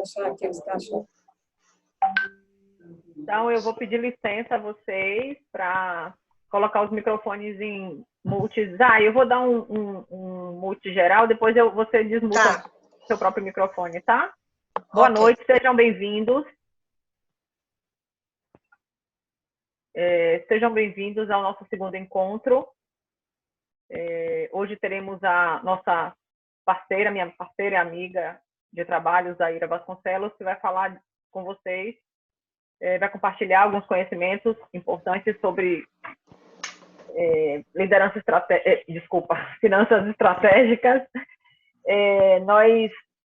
achar o que você achou. Então, eu vou pedir licença a vocês para colocar os microfones em mute. Eu vou dar um mute geral, depois você desmuta seu próprio microfone, tá? Boa noite, sejam bem-vindos. Sejam bem-vindos ao nosso segundo encontro. Hoje teremos a nossa parceira, minha parceira e amiga de trabalho, Zaira Vasconcelos, que vai falar com vocês, vai compartilhar alguns conhecimentos importantes sobre liderança estratégica, finanças estratégicas.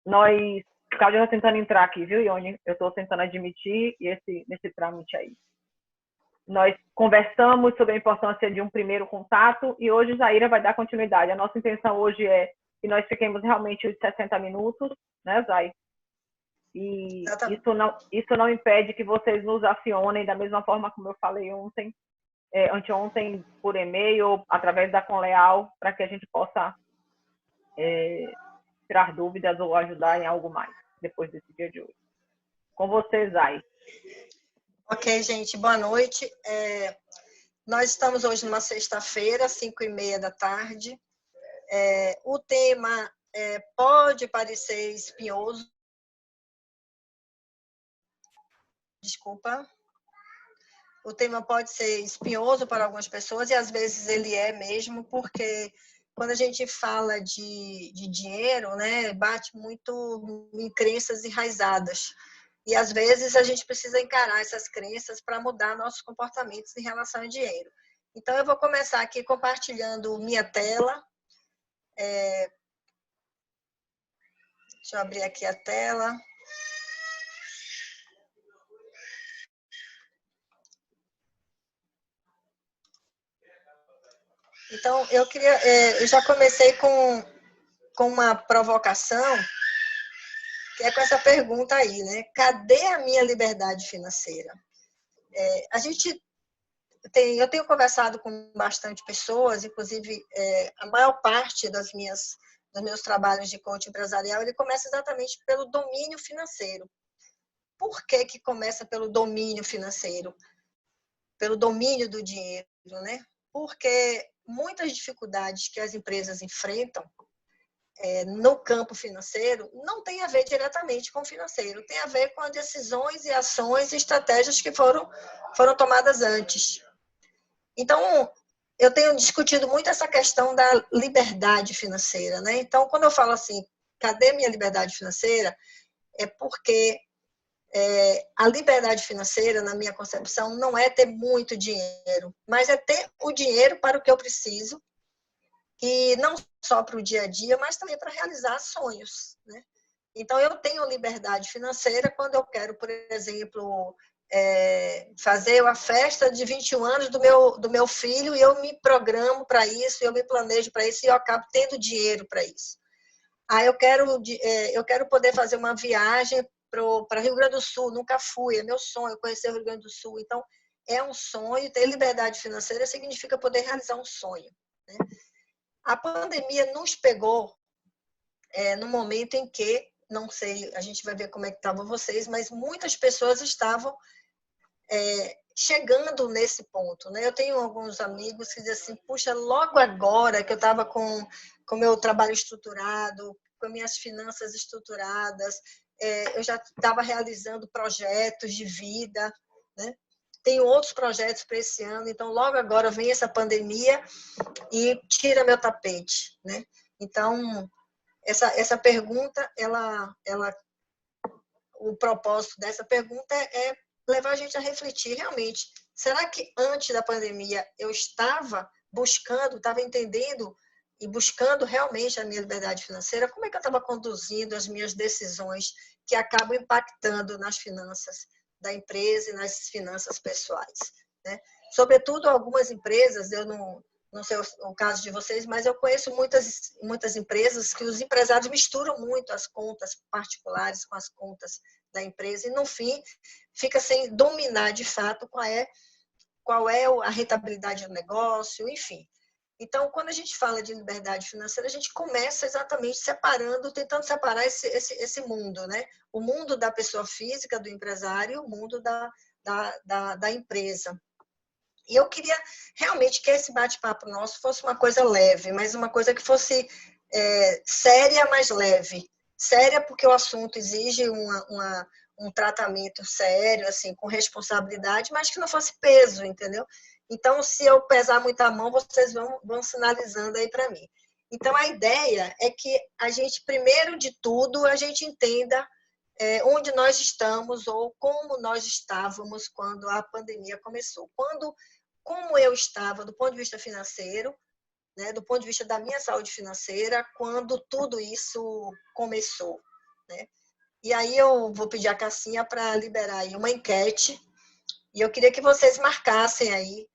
O Cláudio está tentando entrar aqui, viu, Ione? Eu estou tentando admitir nesse trâmite aí. Nós conversamos sobre a importância de um primeiro contato e hoje Zaira vai dar continuidade. A nossa intenção hoje é que nós fiquemos realmente os 60 minutos, né, Zay? E isso não impede que vocês nos acionem da mesma forma como eu falei anteontem, por e-mail ou através da Conleal, para que a gente possa tirar dúvidas ou ajudar em algo mais depois desse dia de hoje. Com você, Zay. Ok, gente, boa noite. Nós estamos hoje numa sexta-feira, 5h30 da tarde. O tema pode parecer espinhoso. Desculpa. O tema pode ser espinhoso para algumas pessoas e às vezes ele é mesmo, porque quando a gente fala de dinheiro, né, bate muito em crenças enraizadas. E, às vezes, a gente precisa encarar essas crenças para mudar nossos comportamentos em relação ao dinheiro. Então, eu vou começar aqui compartilhando minha tela. Deixa eu abrir aqui a tela. Então, eu já comecei com uma provocação, que é com essa pergunta aí, né? Cadê a minha liberdade financeira? Eu tenho conversado com bastante pessoas, inclusive a maior parte dos meus trabalhos de coaching empresarial, ele começa exatamente pelo domínio financeiro. Por que começa pelo domínio financeiro? Pelo domínio do dinheiro, né? Porque muitas dificuldades que as empresas enfrentam no campo financeiro não tem a ver diretamente com o financeiro, tem a ver com as decisões e ações e estratégias que foram tomadas antes. Então, eu tenho discutido muito essa questão da liberdade financeira, né? Então, quando eu falo assim, cadê minha liberdade financeira? É porque a liberdade financeira, na minha concepção, não é ter muito dinheiro, mas é ter o dinheiro para o que eu preciso, e não só para o dia a dia, mas também para realizar sonhos, né? Então, eu tenho liberdade financeira quando eu quero, por exemplo, fazer a festa de 21 anos do meu filho, e eu me programo para isso, eu me planejo para isso, e eu acabo tendo dinheiro para isso. Eu quero poder fazer uma viagem para Rio Grande do Sul, nunca fui, é meu sonho conhecer o Rio Grande do Sul. Então, é um sonho, ter liberdade financeira significa poder realizar um sonho, né? A pandemia nos pegou no momento em que, não sei, a gente vai ver como é que estavam vocês, mas muitas pessoas estavam chegando nesse ponto, né? Eu tenho alguns amigos que dizem assim, puxa, logo agora que eu estava com o meu trabalho estruturado, com minhas finanças estruturadas, eu já estava realizando projetos de vida, né? Tenho outros projetos para esse ano, então logo agora vem essa pandemia e tira meu tapete, né? Então, essa pergunta, o propósito dessa pergunta é levar a gente a refletir realmente, será que antes da pandemia eu estava entendendo e buscando realmente a minha liberdade financeira? Como é que eu estava conduzindo as minhas decisões que acabam impactando nas finanças da empresa e nas finanças pessoais, né? Sobretudo algumas empresas, eu não sei o caso de vocês, mas eu conheço muitas empresas que os empresários misturam muito as contas particulares com as contas da empresa e, no fim, fica sem dominar, de fato, qual é a rentabilidade do negócio, enfim. Então, quando a gente fala de liberdade financeira, a gente começa exatamente separando, tentando separar esse mundo, né? O mundo da pessoa física, do empresário, e o mundo da empresa. E eu queria realmente que esse bate-papo nosso fosse uma coisa leve, mas uma coisa que fosse séria, mas leve. Séria porque o assunto exige um tratamento sério, assim, com responsabilidade, mas que não fosse peso, entendeu? Então, se eu pesar muito a mão, vocês vão sinalizando aí para mim. Então, a ideia é que a gente, primeiro de tudo, a gente entenda onde nós estamos ou como nós estávamos quando a pandemia começou. Como eu estava do ponto de vista financeiro, né, do ponto de vista da minha saúde financeira, quando tudo isso começou, né? E aí eu vou pedir a Cassinha para liberar aí uma enquete, e eu queria que vocês marcassem aí,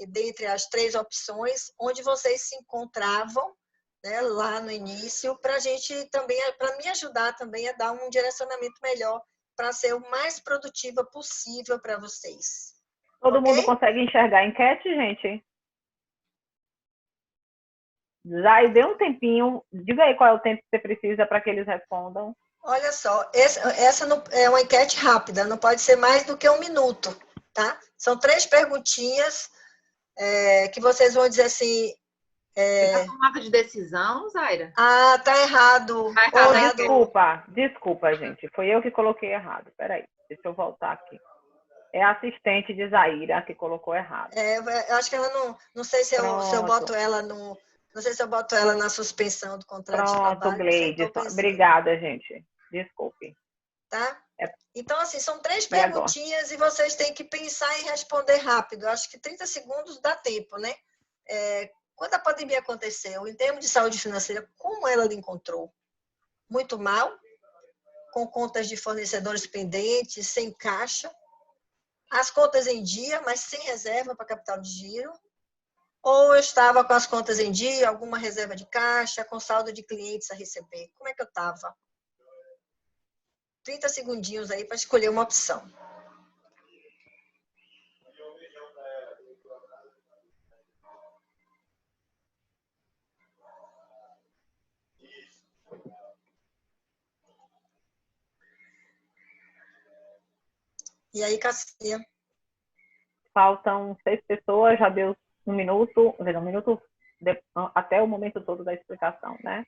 dentre as 3 opções, onde vocês se encontravam, né, lá no início, para a gente também, para me ajudar também a dar um direcionamento melhor para ser o mais produtiva possível para vocês. Todo Ok? mundo consegue enxergar a enquete, gente? Já dê um tempinho. Diga aí qual é o tempo que você precisa para que eles respondam. Olha só, essa é uma enquete rápida, não pode ser mais do que 1 minuto, tá? São 3 perguntinhas que vocês vão dizer assim. Tá tomada de decisão, Zaira? Ah, tá errado. Tá errado, Errado. Desculpa, gente. Foi eu que coloquei errado. Peraí, deixa eu voltar aqui. É a assistente de Zaira que colocou errado. Eu acho que ela não sei se eu boto ela no. Não sei se eu boto ela na suspensão do contrato de trabalho. Gleide. Obrigada, gente. Desculpe. Tá? Então, assim, são 3 perguntinhas e vocês têm que pensar e responder rápido. Eu acho que 30 segundos dá tempo, né? Quando a pandemia aconteceu, em termos de saúde financeira, como ela lhe encontrou? Muito mal? Com contas de fornecedores pendentes, sem caixa? As contas em dia, mas sem reserva para capital de giro? Ou eu estava com as contas em dia, alguma reserva de caixa, com saldo de clientes a receber? Como é que eu estava? 30 segundinhos aí para escolher uma opção. E aí, Cassia? Faltam 6 pessoas, já deu 1 minuto, até o momento todo da explicação, né?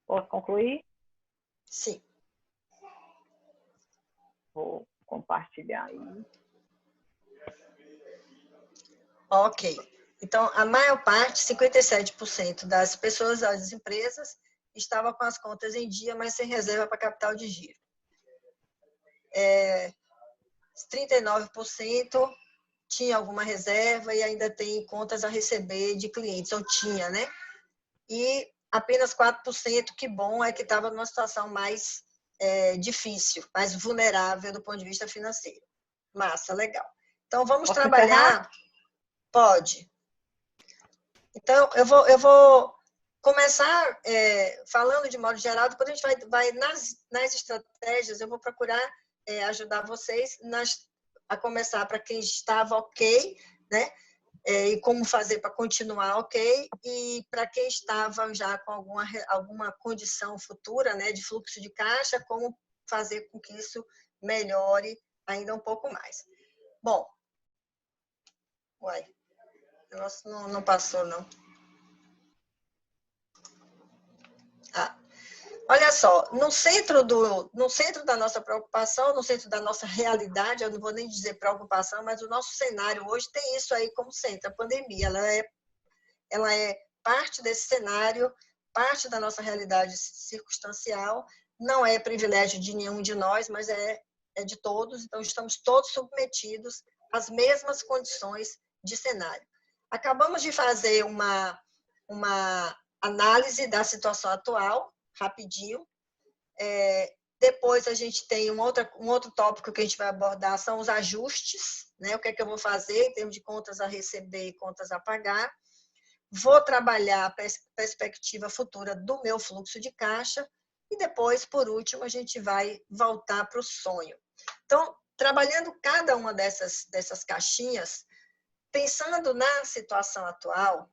Posso concluir? Sim. Vou compartilhar aí. Ok. Então, a maior parte, 57% das pessoas, das empresas, estava com as contas em dia, mas sem reserva para capital de giro. 39% tinha alguma reserva e ainda tem contas a receber de clientes, ou tinha, né? E apenas 4%, que bom, é que estava numa situação mais difícil, mais vulnerável do ponto de vista financeiro. Massa, legal. Então, vamos trabalhar... Encerrar? Pode. Então, eu vou começar falando de modo geral, depois a gente vai nas estratégias, eu vou procurar ajudar vocês a começar para quem estava ok, né? E como fazer para continuar ok, e para quem estava já com alguma condição futura, né, de fluxo de caixa, como fazer com que isso melhore ainda um pouco mais. Bom, o nosso não passou, não. Olha só, no centro da nossa preocupação, no centro da nossa realidade, eu não vou nem dizer preocupação, mas o nosso cenário hoje tem isso aí como centro, a pandemia. Ela é parte desse cenário, parte da nossa realidade circunstancial, não é privilégio de nenhum de nós, mas é de todos, então estamos todos submetidos às mesmas condições de cenário. Acabamos de fazer uma análise da situação atual, rapidinho. Depois a gente tem um outro tópico que a gente vai abordar, são os ajustes, né? O que é que eu vou fazer em termos de contas a receber e contas a pagar. Vou trabalhar a perspectiva futura do meu fluxo de caixa e depois, por último, a gente vai voltar para o sonho. Então, trabalhando cada uma dessas caixinhas, pensando na situação atual,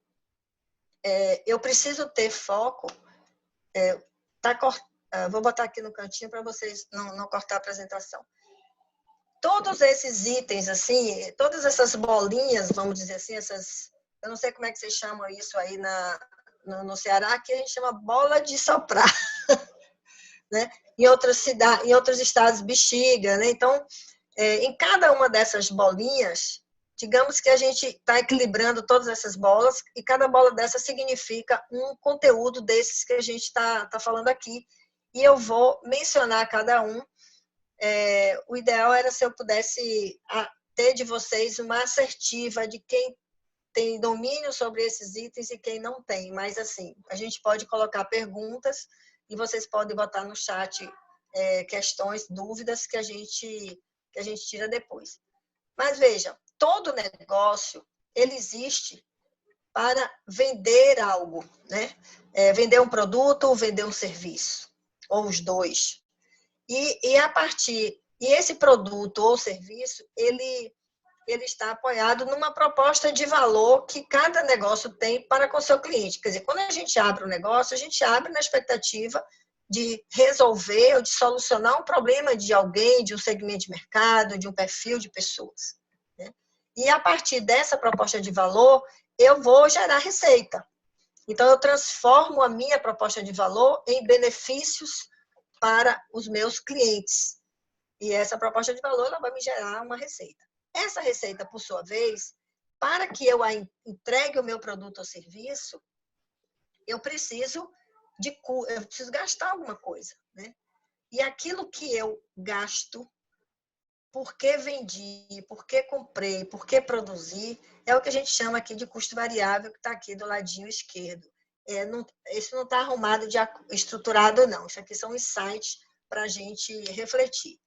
eu preciso ter foco. Vou botar aqui no cantinho para vocês não cortar a apresentação. Todos esses itens, assim, todas essas bolinhas, vamos dizer assim, eu não sei como é que vocês chamam isso aí no Ceará, aqui a gente chama bola de soprar, né? Em outros estados, bexiga, né? Então, em cada uma dessas bolinhas, digamos que a gente está equilibrando todas essas bolas e cada bola dessa significa um conteúdo desses que a gente está falando aqui. E eu vou mencionar cada um. O ideal era se eu pudesse ter de vocês uma assertiva de quem tem domínio sobre esses itens e quem não tem. Mas, assim, a gente pode colocar perguntas e vocês podem botar no chat questões, dúvidas que a gente tira depois. Mas, vejam, todo negócio, ele existe para vender algo, né? Vender um produto ou vender um serviço, ou os dois. E esse produto ou serviço, ele está apoiado numa proposta de valor que cada negócio tem para com o seu cliente. Quer dizer, quando a gente abre um negócio, a gente abre na expectativa de resolver ou de solucionar um problema de alguém, de um segmento de mercado, de um perfil de pessoas, né? E a partir dessa proposta de valor, eu vou gerar receita. Então, eu transformo a minha proposta de valor em benefícios para os meus clientes. E essa proposta de valor ela vai me gerar uma receita. Essa receita, por sua vez, para que eu entregue o meu produto ou serviço, eu preciso gastar alguma coisa, né? E aquilo que eu gasto, por que vendi, por que comprei, por que produzi, é o que a gente chama aqui de custo variável, que está aqui do ladinho esquerdo. Isso não está arrumado, estruturado, não. Isso aqui são insights para a gente refletir.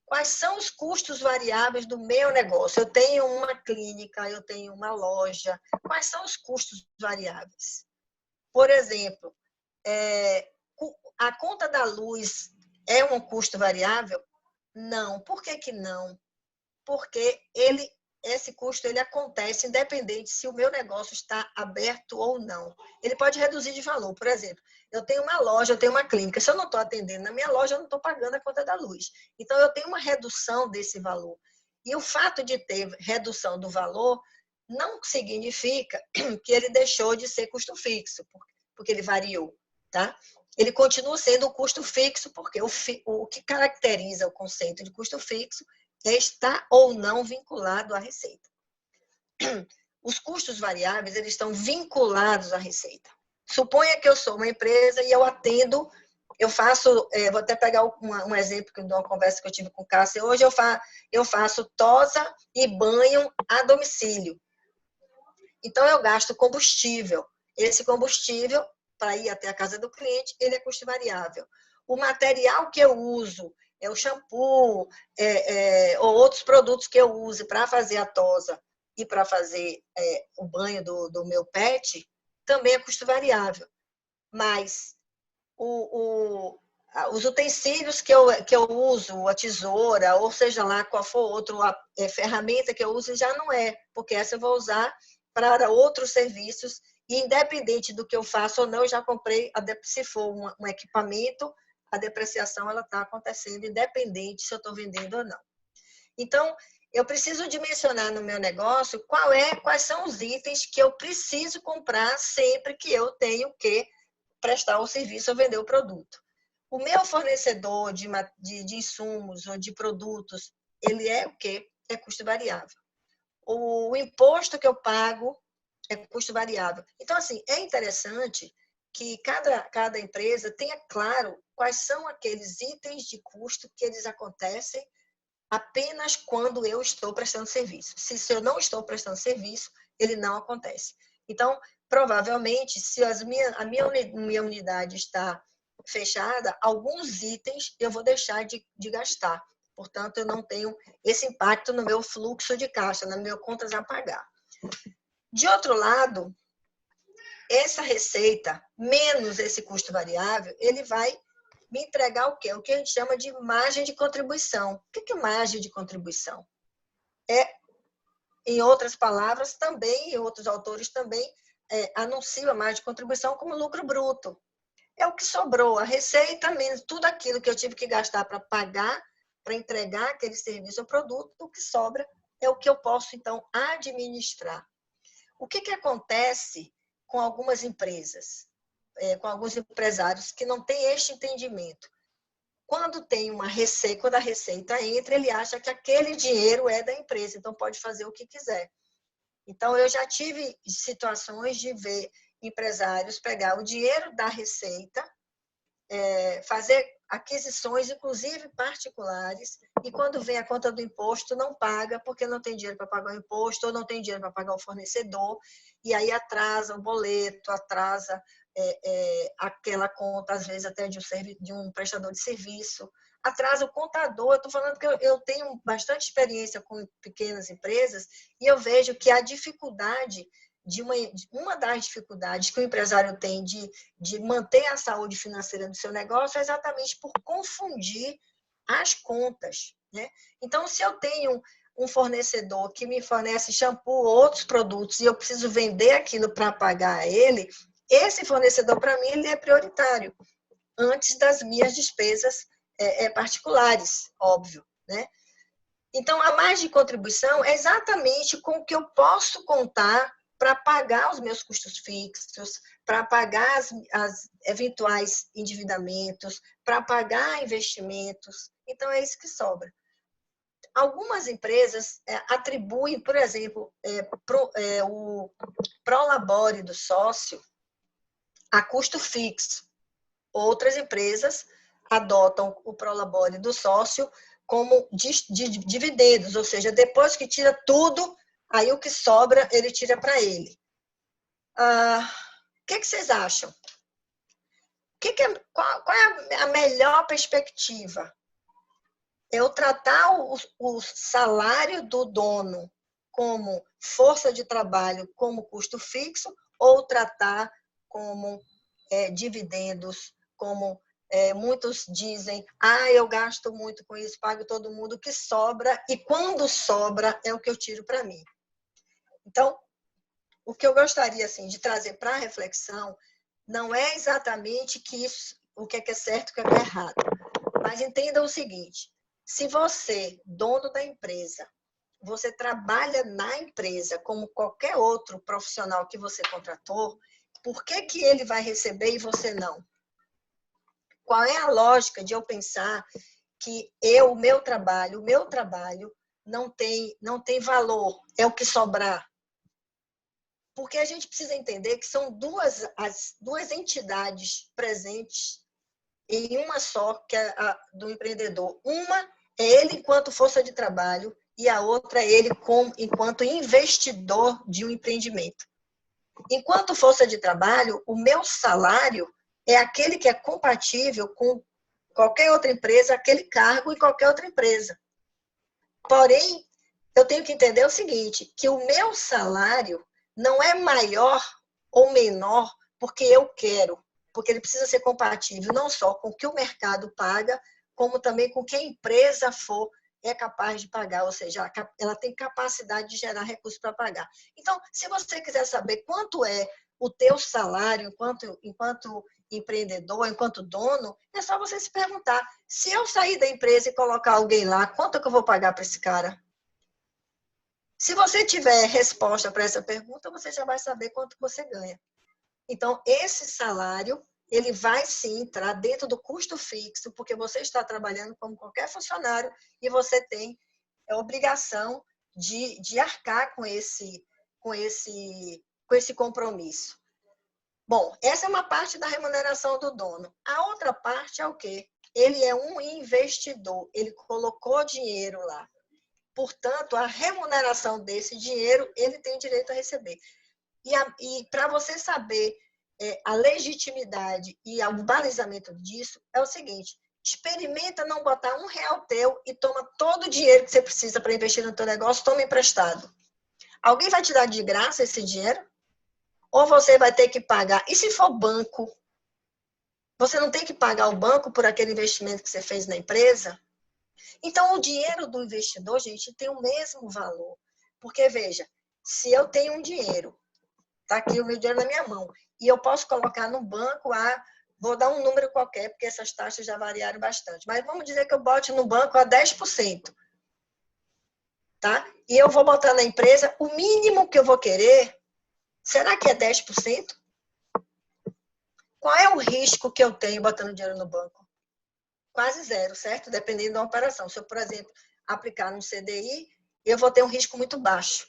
Quais são os custos variáveis do meu negócio? Eu tenho uma clínica, eu tenho uma loja. Quais são os custos variáveis? Por exemplo, a conta da luz é um custo variável? Não. Por que não? Porque esse custo ele acontece independente se o meu negócio está aberto ou não. Ele pode reduzir de valor. Por exemplo, eu tenho uma loja, eu tenho uma clínica. Se eu não estou atendendo na minha loja, eu não estou pagando a conta da luz. Então, eu tenho uma redução desse valor. E o fato de ter redução do valor não significa que ele deixou de ser custo fixo, porque ele variou, tá? Ele continua sendo um custo fixo, porque o que caracteriza o conceito de custo fixo está ou não vinculado à receita. Os custos variáveis, eles estão vinculados à receita. Suponha que eu sou uma empresa e eu atendo, vou até pegar um exemplo de uma conversa que eu tive com o Cássio hoje, eu faço tosa e banho a domicílio. Então, eu gasto combustível. Esse combustível, para ir até a casa do cliente, ele é custo variável. O material que eu uso, o shampoo, ou outros produtos que eu use para fazer a tosa e para fazer o banho do meu pet, também é custo variável. Mas os utensílios que eu uso, a tesoura, ou seja lá qual for outra ferramenta que eu uso, já não é, porque essa eu vou usar para outros serviços, e independente do que eu faço ou não, eu já comprei, se for um equipamento, a depreciação ela está acontecendo independente se eu estou vendendo ou não. Então, eu preciso dimensionar no meu negócio quais são os itens que eu preciso comprar sempre que eu tenho que prestar o serviço ou vender o produto. O meu fornecedor de insumos ou de produtos, ele é o quê? É custo variável. O imposto que eu pago é custo variável. Então, assim, é interessante que cada empresa tenha claro quais são aqueles itens de custo que eles acontecem apenas quando eu estou prestando serviço. Se eu não estou prestando serviço, ele não acontece. Então, provavelmente, se a minha unidade está fechada, alguns itens eu vou deixar de gastar. Portanto, eu não tenho esse impacto no meu fluxo de caixa, no meu contas a pagar. De outro lado, essa receita, menos esse custo variável, ele vai me entregar o quê? O que a gente chama de margem de contribuição. O que é margem de contribuição? Em outras palavras, também, e outros autores também, anuncio a margem de contribuição como lucro bruto. É o que sobrou, a receita menos tudo aquilo que eu tive que gastar para pagar, para entregar aquele serviço ou produto, o que sobra é o que eu posso, então, administrar. O que acontece com algumas empresas, com alguns empresários que não têm este entendimento? Quando tem uma receita, quando a receita entra, ele acha que aquele dinheiro é da empresa, então pode fazer o que quiser. Então, eu já tive situações de ver empresários pegar o dinheiro da receita, fazer aquisições, inclusive particulares, e quando vem a conta do imposto, não paga, porque não tem dinheiro para pagar o imposto, ou não tem dinheiro para pagar o fornecedor, e aí atrasa o boleto, atrasa aquela conta, às vezes até de um prestador de serviço, atrasa o contador. Eu estou falando que eu tenho bastante experiência com pequenas empresas, e eu vejo que a dificuldade uma das dificuldades que o empresário tem de manter a saúde financeira do seu negócio é exatamente por confundir as contas, né? Então, se eu tenho um fornecedor que me fornece shampoo ou outros produtos e eu preciso vender aquilo para pagar a ele, esse fornecedor, para mim, ele é prioritário, antes das minhas despesas particulares, óbvio, né? Então, a margem de contribuição é exatamente com o que eu posso contar para pagar os meus custos fixos, para pagar as eventuais endividamentos, para pagar investimentos. Então, é isso que sobra. Algumas empresas atribuem, por exemplo, o prolabore do sócio a custo fixo. Outras empresas adotam o prolabore do sócio como dividendos, ou seja, depois que tira tudo, aí o que sobra, ele tira para ele. O que vocês acham? Qual é a melhor perspectiva? Eu tratar o salário do dono como força de trabalho, como custo fixo, ou tratar como dividendos, como muitos dizem, eu gasto muito com isso, pago todo mundo, o que sobra, e quando sobra é o que eu tiro para mim. Então, o que eu gostaria assim, de trazer para a reflexão não é exatamente o que é certo e o que é errado, mas entenda o seguinte: se você, dono da empresa, você trabalha na empresa como qualquer outro profissional que você contratou, por que ele vai receber e você não? Qual é a lógica de eu pensar que o meu trabalho não tem valor, é o que sobrar? Porque a gente precisa entender que são as duas entidades presentes em uma só, que é a do empreendedor. Uma é ele enquanto força de trabalho e a outra é ele enquanto investidor de um empreendimento. Enquanto força de trabalho, o meu salário é aquele que é compatível com qualquer outra empresa, aquele cargo em qualquer outra empresa. Porém, eu tenho que entender o seguinte, que o meu salário não é maior ou menor porque eu quero, porque ele precisa ser compatível não só com o que o mercado paga, como também com o que a empresa é capaz de pagar, ou seja, ela tem capacidade de gerar recursos para pagar. Então, se você quiser saber quanto é o teu salário enquanto empreendedor, enquanto dono, é só você se perguntar, se eu sair da empresa e colocar alguém lá, quanto é que eu vou pagar para esse cara? Se você tiver resposta para essa pergunta, você já vai saber quanto você ganha. Então, esse salário, ele vai sim entrar dentro do custo fixo, porque você está trabalhando como qualquer funcionário e você tem a obrigação de arcar com esse compromisso. Bom, essa é uma parte da remuneração do dono. A outra parte é o quê? Ele é um investidor, ele colocou dinheiro lá. Portanto, a remuneração desse dinheiro, ele tem direito a receber. E para você saber a legitimidade e o balizamento disso, é o seguinte: experimenta não botar R$1 teu e toma todo o dinheiro que você precisa para investir no teu negócio, toma emprestado. Alguém vai te dar de graça esse dinheiro? Ou você vai ter que pagar? E se for banco? Você não tem que pagar o banco por aquele investimento que você fez na empresa? Então, o dinheiro do investidor, gente, tem o mesmo valor. Porque, veja, se eu tenho um dinheiro Está aqui o meu dinheiro na minha mão. E eu posso colocar no banco, vou dar um número qualquer, porque essas taxas já variaram bastante. Mas vamos dizer que eu bote no banco a 10%. Tá? E eu vou botar na empresa, o mínimo que eu vou querer, será que é 10%? Qual é o risco que eu tenho botando dinheiro no banco? Quase zero, certo? Dependendo da operação. Se eu, por exemplo, aplicar num CDI, eu vou ter um risco muito baixo.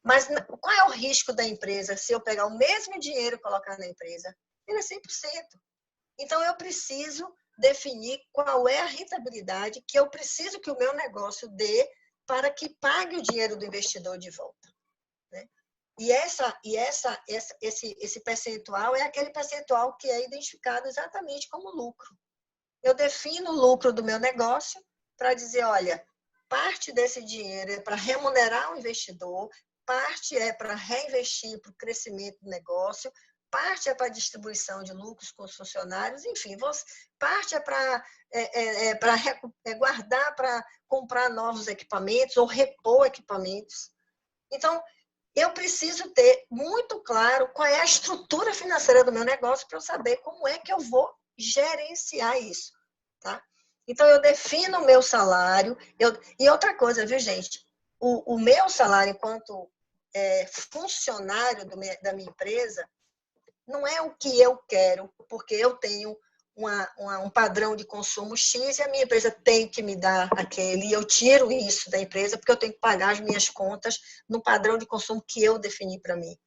Mas qual é o risco da empresa se eu pegar o mesmo dinheiro e colocar na empresa? Ele é 100%. Então, eu preciso definir qual é a rentabilidade que eu preciso que o meu negócio dê para que pague o dinheiro do investidor de volta. Né? E esse percentual é aquele percentual que é identificado exatamente como lucro. Eu defino o lucro do meu negócio para dizer, olha, parte desse dinheiro é para remunerar o investidor, parte é para reinvestir para o crescimento do negócio, parte é para distribuição de lucros com os funcionários, enfim, parte é para guardar para comprar novos equipamentos ou repor equipamentos. Então, eu preciso ter muito claro qual é a estrutura financeira do meu negócio para eu saber como é que eu vou gerenciar isso. Tá? Então, eu defino o meu salário. E outra coisa, viu, gente? O meu salário enquanto funcionário da minha empresa não é o que eu quero, porque eu tenho um padrão de consumo X e a minha empresa tem que me dar aquele, e eu tiro isso da empresa porque eu tenho que pagar as minhas contas no padrão de consumo que eu defini para mim.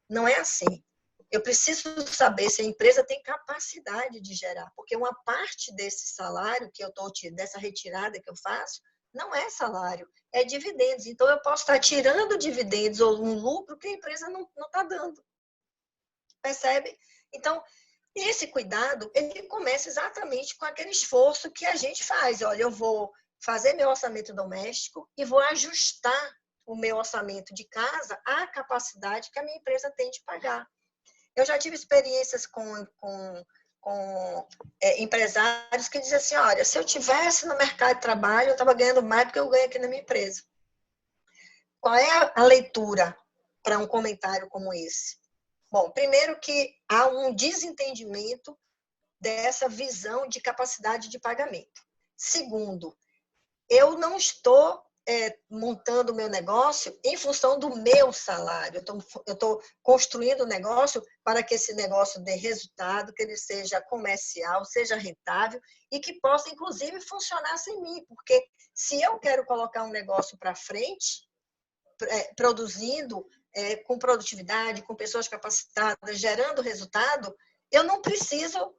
Não é assim. Eu preciso saber se a empresa tem capacidade de gerar, porque uma parte desse salário que eu estou tirando, dessa retirada que eu faço, não é salário, é dividendos. Então, eu posso estar tirando dividendos ou um lucro que a empresa não está dando. Percebe? Então, esse cuidado, ele começa exatamente com aquele esforço que a gente faz. Olha, eu vou fazer meu orçamento doméstico e vou ajustar o meu orçamento de casa à capacidade que a minha empresa tem de pagar. Eu já tive experiências com empresários que dizem assim, olha, se eu tivesse no mercado de trabalho, eu estava ganhando mais do que eu ganho aqui na minha empresa. Qual é a leitura para um comentário como esse? Bom, primeiro que há um desentendimento dessa visão de capacidade de pagamento. Segundo, eu não estou montando o meu negócio em função do meu salário. Eu estou construindo o negócio para que esse negócio dê resultado, que ele seja comercial, seja rentável e que possa, inclusive, funcionar sem mim. Porque se eu quero colocar um negócio para frente, produzindo com produtividade, com pessoas capacitadas, gerando resultado, eu não preciso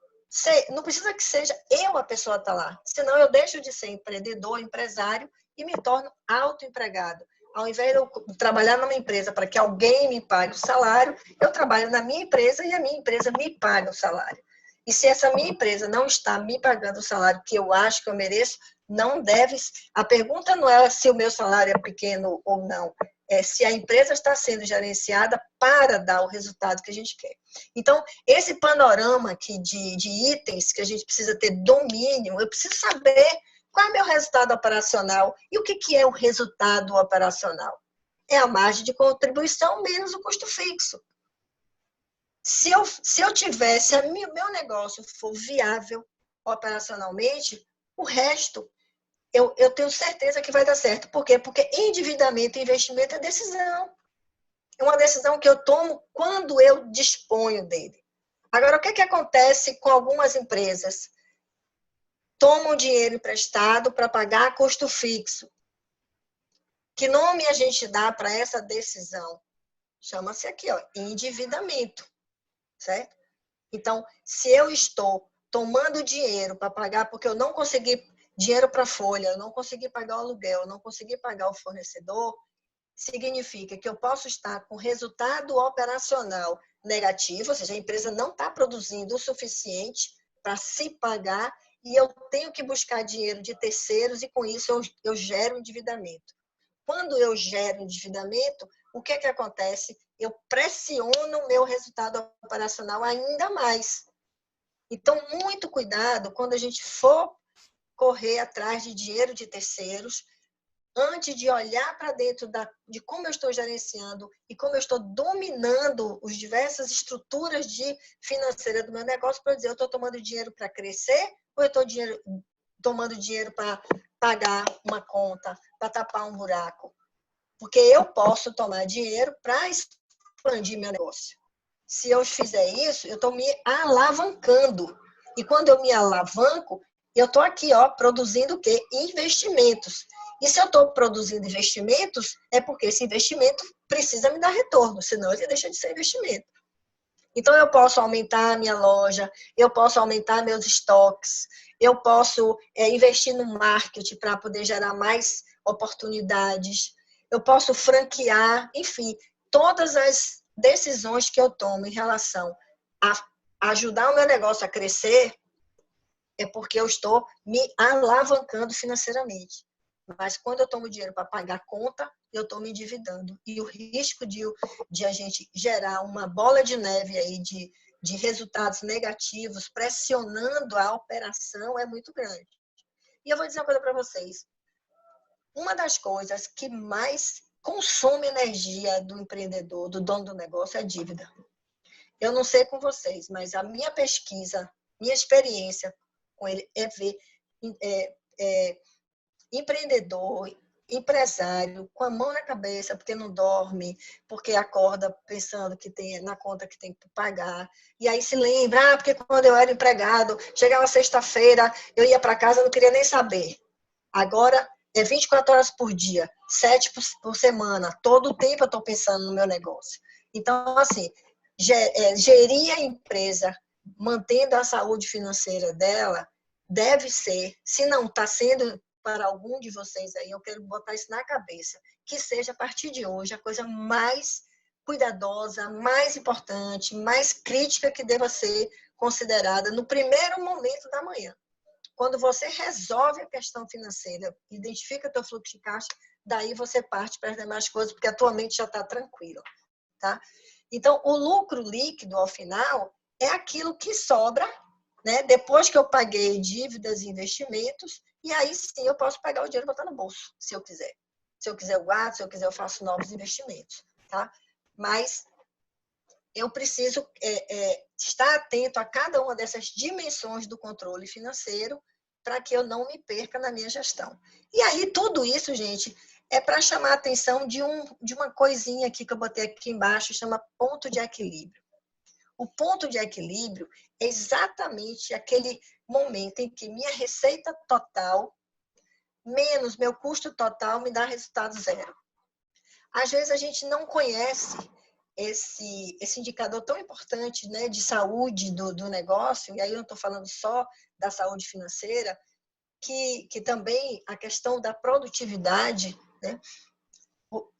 que seja eu a pessoa a estar lá. Senão eu deixo de ser empreendedor, empresário e me torno autoempregado. Ao invés de eu trabalhar numa empresa para que alguém me pague o salário, eu trabalho na minha empresa e a minha empresa me paga o salário. E se essa minha empresa não está me pagando o salário que eu acho que eu mereço, não deve. A pergunta não é se o meu salário é pequeno ou não, é se a empresa está sendo gerenciada para dar o resultado que a gente quer. Então, esse panorama aqui de itens que a gente precisa ter domínio, eu preciso saber qual é o meu resultado operacional e o que é o resultado operacional. É a margem de contribuição menos o custo fixo. Se o meu negócio for viável operacionalmente, o resto eu tenho certeza que vai dar certo. Por quê? Porque endividamento e investimento é decisão. É uma decisão que eu tomo quando eu disponho dele. Agora, o que acontece com algumas empresas? Tomam dinheiro emprestado para pagar custo fixo. Que nome a gente dá para essa decisão? Chama-se aqui, ó, endividamento. Certo? Então, se eu estou tomando dinheiro para pagar porque eu não consegui dinheiro para folha, eu não consegui pagar o aluguel, eu não consegui pagar o fornecedor, significa que eu posso estar com resultado operacional negativo, ou seja, a empresa não está produzindo o suficiente para se pagar e eu tenho que buscar dinheiro de terceiros e com isso eu gero endividamento. Quando eu gero endividamento, o que acontece? Eu pressiono o meu resultado operacional ainda mais. Então, muito cuidado quando a gente for correr atrás de dinheiro de terceiros, antes de olhar para dentro de como eu estou gerenciando e como eu estou dominando as diversas estruturas financeiras do meu negócio, para dizer, eu estou tomando dinheiro para crescer ou eu estou tomando dinheiro para pagar uma conta, para tapar um buraco? Porque eu posso tomar dinheiro para expandir meu negócio. Se eu fizer isso, eu estou me alavancando. E quando eu me alavanco, eu estou aqui, produzindo o quê? Investimentos. E se eu estou produzindo investimentos, é porque esse investimento precisa me dar retorno, senão ele deixa de ser investimento. Então, eu posso aumentar a minha loja, eu posso aumentar meus estoques, eu posso investir no marketing para poder gerar mais oportunidades, eu posso franquear, enfim, todas as decisões que eu tomo em relação a ajudar o meu negócio a crescer é porque eu estou me alavancando financeiramente. Mas quando eu tomo dinheiro para pagar conta, eu estou me endividando. E o risco de a gente gerar uma bola de neve aí de resultados negativos, pressionando a operação, é muito grande. E eu vou dizer uma coisa para vocês. Uma das coisas que mais consome energia do empreendedor, do dono do negócio, é a dívida. Eu não sei com vocês, mas a minha pesquisa, minha experiência com ele é ver empreendedor, empresário, com a mão na cabeça, porque não dorme, porque acorda pensando que tem na conta que tem que pagar. E aí se lembra, porque quando eu era empregado, chegava sexta-feira, eu ia para casa, não queria nem saber. Agora é 24 horas por dia, 7 por semana. Todo o tempo eu estou pensando no meu negócio. Então, assim, gerir a empresa, mantendo a saúde financeira dela, deve ser, se não está sendo para algum de vocês aí, eu quero botar isso na cabeça, que seja a partir de hoje a coisa mais cuidadosa, mais importante, mais crítica que deva ser considerada no primeiro momento da manhã. Quando você resolve a questão financeira, identifica teu fluxo de caixa, daí você parte para as demais coisas, porque a tua mente já está tranquila, tá? Então, o lucro líquido, ao final, é aquilo que sobra, né? Depois que eu paguei dívidas e investimentos, e aí sim eu posso pegar o dinheiro e botar no bolso, se eu quiser. Se eu quiser eu guardo, se eu quiser eu faço novos investimentos, tá? Mas eu preciso estar atento a cada uma dessas dimensões do controle financeiro para que eu não me perca na minha gestão. E aí, tudo isso, gente, é para chamar a atenção de uma coisinha aqui que eu botei aqui embaixo, chama ponto de equilíbrio. O ponto de equilíbrio é exatamente aquele momento em que minha receita total menos meu custo total me dá resultado zero. Às vezes a gente não conhece esse indicador tão importante, né, de saúde do negócio, e aí eu não estou falando só da saúde financeira, que também a questão da produtividade, né,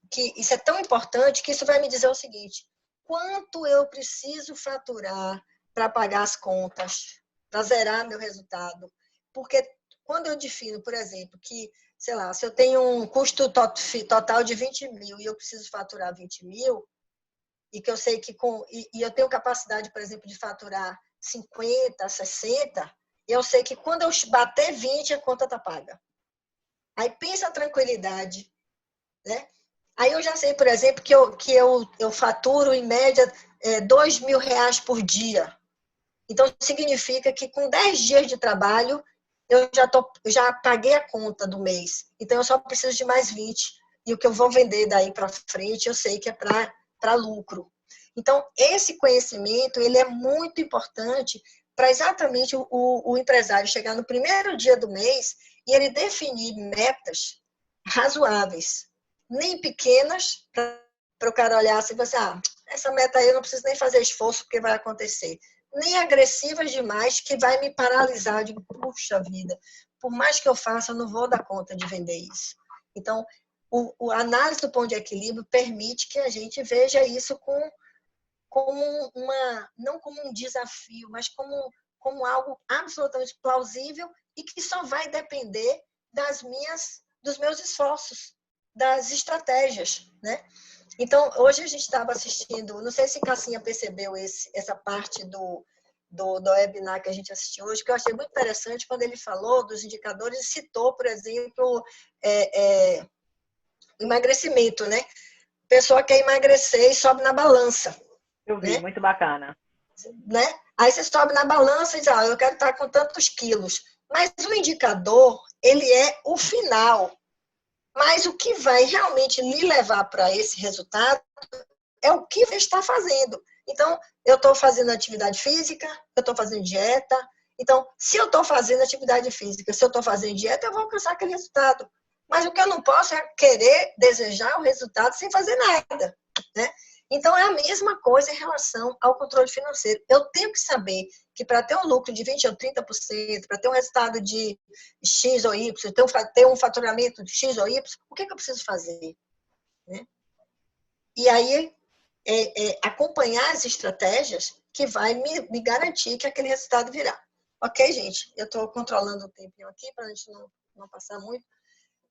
que isso é tão importante que isso vai me dizer o seguinte: quanto eu preciso faturar para pagar as contas, para zerar meu resultado? Porque quando eu defino, por exemplo, que, sei lá, se eu tenho um custo total de 20 mil e eu preciso faturar 20 mil, e que eu sei que e eu tenho capacidade, por exemplo, de faturar 50, 60, eu sei que quando eu bater 20, a conta está paga. Aí pensa a tranquilidade, né? Aí eu já sei, por exemplo, que eu faturo em média R$2.000 por dia. Então, significa que com 10 dias de trabalho, eu já paguei a conta do mês. Então, eu só preciso de mais 20. E o que eu vou vender daí para frente, eu sei que é para lucro. Então, esse conhecimento ele é muito importante para exatamente o empresário chegar no primeiro dia do mês e ele definir metas razoáveis, nem pequenas, para o cara olhar assim e pensar, essa meta aí eu não preciso nem fazer esforço porque vai acontecer, nem agressivas demais que vai me paralisar. Eu digo, puxa vida, por mais que eu faça, eu não vou dar conta de vender isso. Então, a análise do ponto de equilíbrio permite que a gente veja isso não como um desafio, mas como algo absolutamente plausível e que só vai depender dos meus esforços, das estratégias, né? Então, hoje a gente estava assistindo, não sei se Cassinha percebeu essa parte do webinar que a gente assistiu hoje, que eu achei muito interessante quando ele falou dos indicadores e citou, por exemplo, emagrecimento, né? A pessoa quer emagrecer e sobe na balança. Eu vi, né? muito bacana. Né? Aí você sobe na balança e diz, eu quero estar com tantos quilos. Mas o indicador, ele é o final. Mas o que vai realmente lhe levar para esse resultado é o que você está fazendo. Então, eu estou fazendo atividade física, eu estou fazendo dieta. Então, se eu estou fazendo atividade física, se eu estou fazendo dieta, eu vou alcançar aquele resultado. Mas o que eu não posso é querer, desejar o resultado sem fazer nada, né? Então, é a mesma coisa em relação ao controle financeiro. Eu tenho que saber que para ter um lucro de 20% ou 30%, para ter um resultado de X ou Y, ter um faturamento de X ou Y, o que eu preciso fazer? Né? E aí, acompanhar as estratégias que vai me garantir que aquele resultado virá. Ok, gente? Eu estou controlando o tempinho aqui para a gente não passar muito.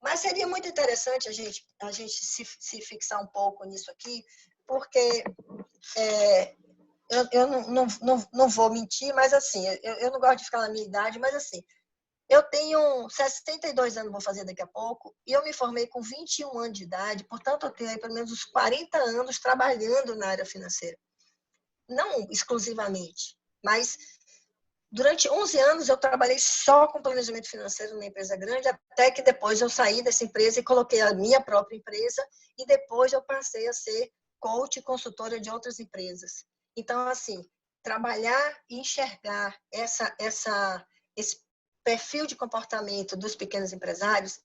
Mas seria muito interessante a gente se fixar um pouco nisso aqui, porque eu não vou mentir, mas assim, eu não gosto de ficar na minha idade, mas assim, eu tenho 62 anos, vou fazer daqui a pouco, e eu me formei com 21 anos de idade, portanto, eu tenho aí pelo menos uns 40 anos trabalhando na área financeira. Não exclusivamente, mas durante 11 anos eu trabalhei só com planejamento financeiro numa empresa grande, até que depois eu saí dessa empresa e coloquei a minha própria empresa, e depois eu passei a ser coach e consultora de outras empresas. Então, assim, trabalhar e enxergar esse perfil de comportamento dos pequenos empresários,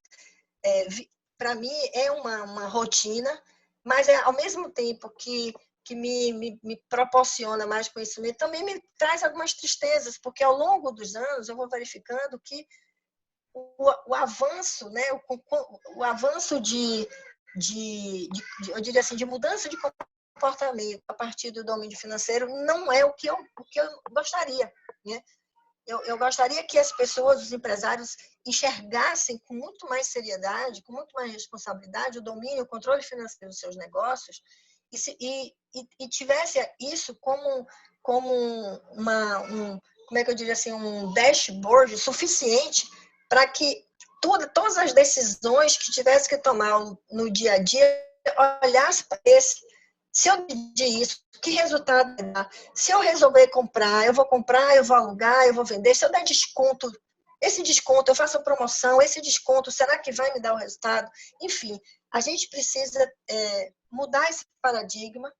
para mim é uma rotina, mas ao mesmo tempo que me proporciona mais conhecimento, também me traz algumas tristezas, porque ao longo dos anos eu vou verificando que o avanço, né, o avanço eu diria assim, de mudança de comportamento a partir do domínio financeiro não é o que eu gostaria, né? Eu gostaria que as pessoas, os empresários, enxergassem com muito mais seriedade, com muito mais responsabilidade, o domínio, o controle financeiro dos seus negócios e tivesse isso como como é que eu diria assim, um dashboard suficiente para que todas as decisões que tivesse que tomar no dia a dia olhasse para se eu pedir isso, que resultado dá? Se eu resolver comprar, eu vou alugar, eu vou vender. Se eu der desconto, esse desconto, eu faço promoção, esse desconto, será que vai me dar o resultado? Enfim, a gente precisa mudar esse paradigma.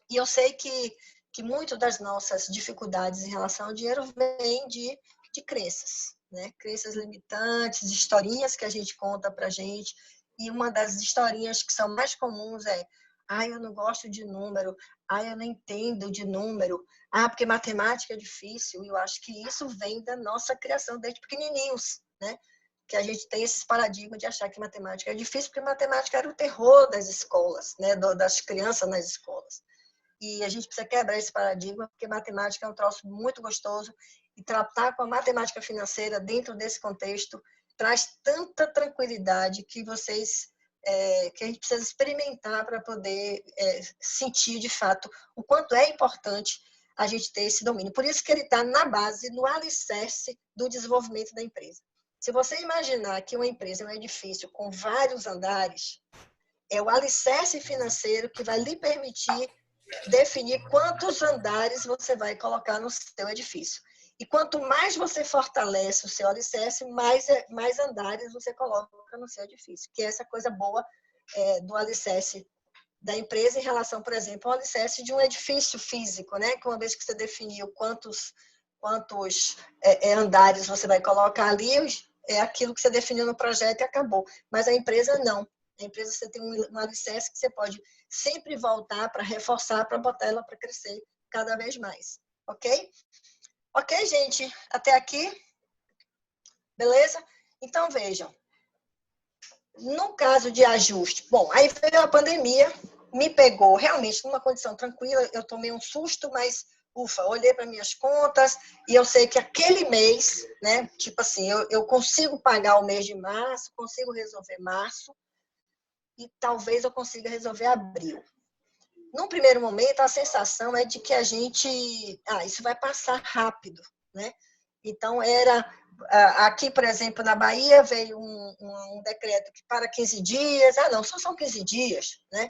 E eu sei que muito das nossas dificuldades em relação ao dinheiro vem de crenças, né? Crenças limitantes, historinhas que a gente conta para a gente. E uma das historinhas que são mais comuns é: eu não gosto de número, eu não entendo de número, porque matemática é difícil. E eu acho que isso vem da nossa criação desde pequenininhos, né? Que a gente tem esses paradigmas de achar que matemática é difícil, porque matemática era o terror das escolas, né? Das crianças nas escolas. E a gente precisa quebrar esse paradigma, porque matemática é um troço muito gostoso, e tratar com a matemática financeira dentro desse contexto traz tanta tranquilidade que que a gente precisa experimentar para poder sentir de fato o quanto é importante a gente ter esse domínio. Por isso que ele está na base, no alicerce do desenvolvimento da empresa. Se você imaginar que uma empresa é um edifício com vários andares, é o alicerce financeiro que vai lhe permitir definir quantos andares você vai colocar no seu edifício. E quanto mais você fortalece o seu alicerce, mais andares você coloca no seu edifício. Que é essa coisa boa do alicerce da empresa em relação, por exemplo, ao alicerce de um edifício físico, né? Que uma vez que você definiu quantos andares você vai colocar ali, é aquilo que você definiu no projeto e acabou. Mas a empresa não. A empresa você tem um alicerce que você pode sempre voltar para reforçar, para botar ela para crescer cada vez mais. Ok? Ok, gente? Até aqui? Beleza? Então, vejam. No caso de ajuste, bom, aí veio a pandemia, me pegou realmente numa condição tranquila, eu tomei um susto, mas ufa, olhei para minhas contas e eu sei que aquele mês, né, tipo assim, eu consigo pagar o mês de março, consigo resolver março e talvez eu consiga resolver abril. Num primeiro momento, a sensação é de que a gente, isso vai passar rápido, né? Então, aqui, por exemplo, na Bahia, veio um decreto que para 15 dias, não, só são 15 dias, né?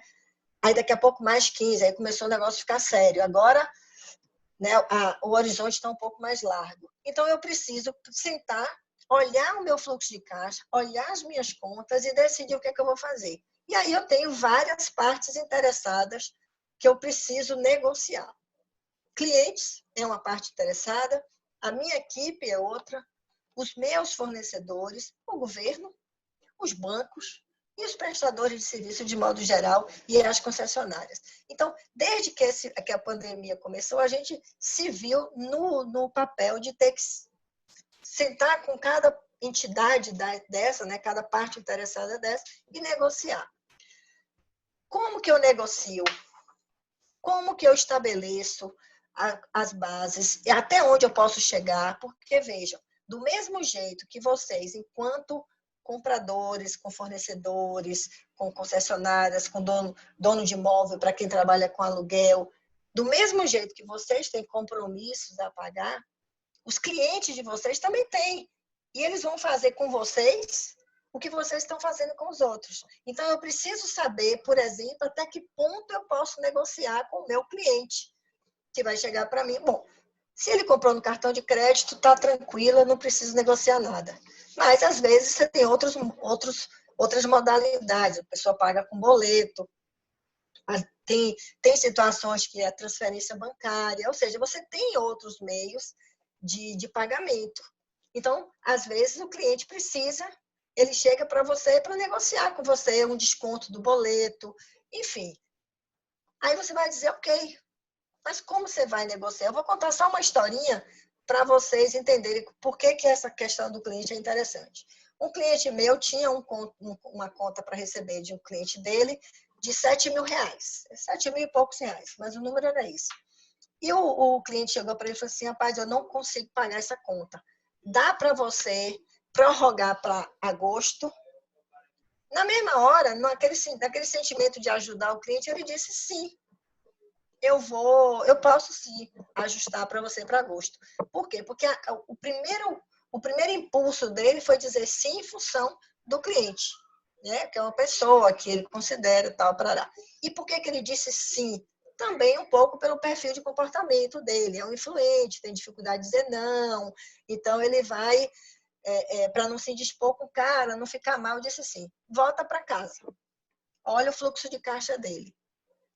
Aí daqui a pouco mais 15, aí começou o negócio a ficar sério. Agora, né, o horizonte está um pouco mais largo. Então, eu preciso sentar, olhar o meu fluxo de caixa, olhar as minhas contas e decidir o que é que eu vou fazer. E aí eu tenho várias partes interessadas que eu preciso negociar. Clientes é uma parte interessada, a minha equipe é outra, os meus fornecedores, o governo, os bancos e os prestadores de serviço de modo geral e as concessionárias. Então, desde que a pandemia começou, a gente se viu no papel de ter que sentar com cada entidade dessa, né, cada parte interessada dessa, e negociar. Como que eu negocio? Como que eu estabeleço as bases? E até onde eu posso chegar? Porque, vejam, do mesmo jeito que vocês, enquanto compradores, com fornecedores, com concessionárias, com dono de imóvel, para quem trabalha com aluguel, do mesmo jeito que vocês têm compromissos a pagar, os clientes de vocês também têm. E eles vão fazer com vocês o que vocês estão fazendo com os outros. Então, eu preciso saber, por exemplo, até que ponto eu posso negociar com o meu cliente, que vai chegar para mim. Bom, se ele comprou no cartão de crédito, está tranquilo, eu não preciso negociar nada. Mas, às vezes, você tem outras modalidades. A pessoa paga com boleto, tem situações que é transferência bancária, ou seja, você tem outros meios de pagamento. Então, às vezes, o cliente precisa, ele chega para você para negociar com você um desconto do boleto, enfim. Aí você vai dizer, ok, mas como você vai negociar? Eu vou contar só uma historinha para vocês entenderem por que essa questão do cliente é interessante. Um cliente meu tinha uma conta para receber de um cliente dele de R$7.000, 7 mil e poucos reais, mas o número era isso. E o cliente chegou para ele e falou assim, rapaz, eu não consigo pagar essa conta. Dá para você prorrogar para agosto? Na mesma hora, naquele sentimento de ajudar o cliente, ele disse sim. Eu posso sim ajustar para você para agosto. Por quê? Porque o primeiro impulso dele foi dizer sim em função do cliente, né? Que é uma pessoa que ele considera tal, parará. E por que ele disse sim? Também um pouco pelo perfil de comportamento dele. É um influente, tem dificuldade de dizer não, então ele vai, para não se indispor com o cara, não ficar mal, disse assim, volta para casa, olha o fluxo de caixa dele.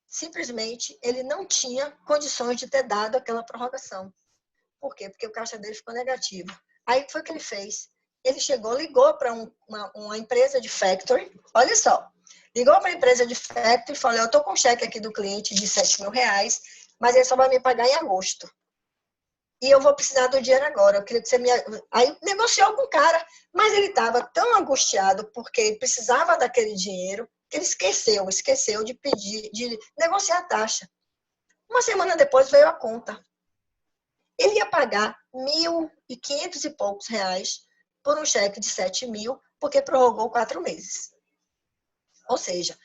Simplesmente, ele não tinha condições de ter dado aquela prorrogação. Por quê? Porque o caixa dele ficou negativo. Aí, o que foi que ele fez? Ele ligou para uma empresa de factoring, olha só, ligou para a empresa de factoring e falou, eu estou com um cheque aqui do cliente de R$7.000, mas ele só vai me pagar em agosto. E eu vou precisar do dinheiro agora. Eu queria que você me... Aí negociou com o cara, mas ele estava tão angustiado porque ele precisava daquele dinheiro que ele esqueceu de negociar a taxa. Uma semana depois veio a conta. Ele ia pagar R$1.500 e poucos por um cheque de 7 mil, porque prorrogou 4 meses. Ou seja,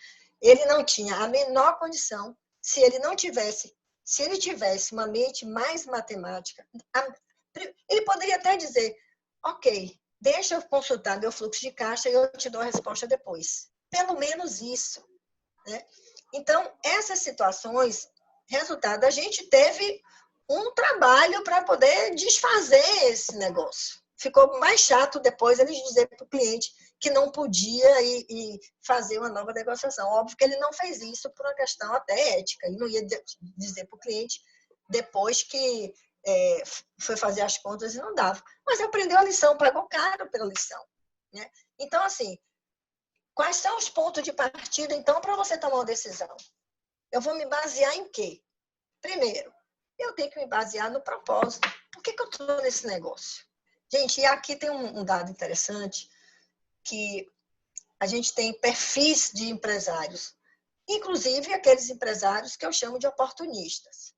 ele não tinha a menor condição, se ele tivesse uma mente mais matemática, ele poderia até dizer, ok, deixa eu consultar meu fluxo de caixa e eu te dou a resposta depois. Pelo menos isso, né? Então, essas situações, resultado, a gente teve um trabalho para poder desfazer esse negócio. Ficou mais chato depois eles dizer para o cliente que não podia e fazer uma nova negociação. Óbvio que ele não fez isso por uma questão até ética. Ele não ia dizer para o cliente depois que foi fazer as contas e não dava. Mas aprendeu a lição, pagou caro pela lição, né? Então, assim, quais são os pontos de partida, então, para você tomar uma decisão? Eu vou me basear em quê? Primeiro, eu tenho que me basear no propósito. Por que eu estou nesse negócio? Gente, e aqui tem um dado interessante, que a gente tem perfis de empresários, inclusive aqueles empresários que eu chamo de oportunistas.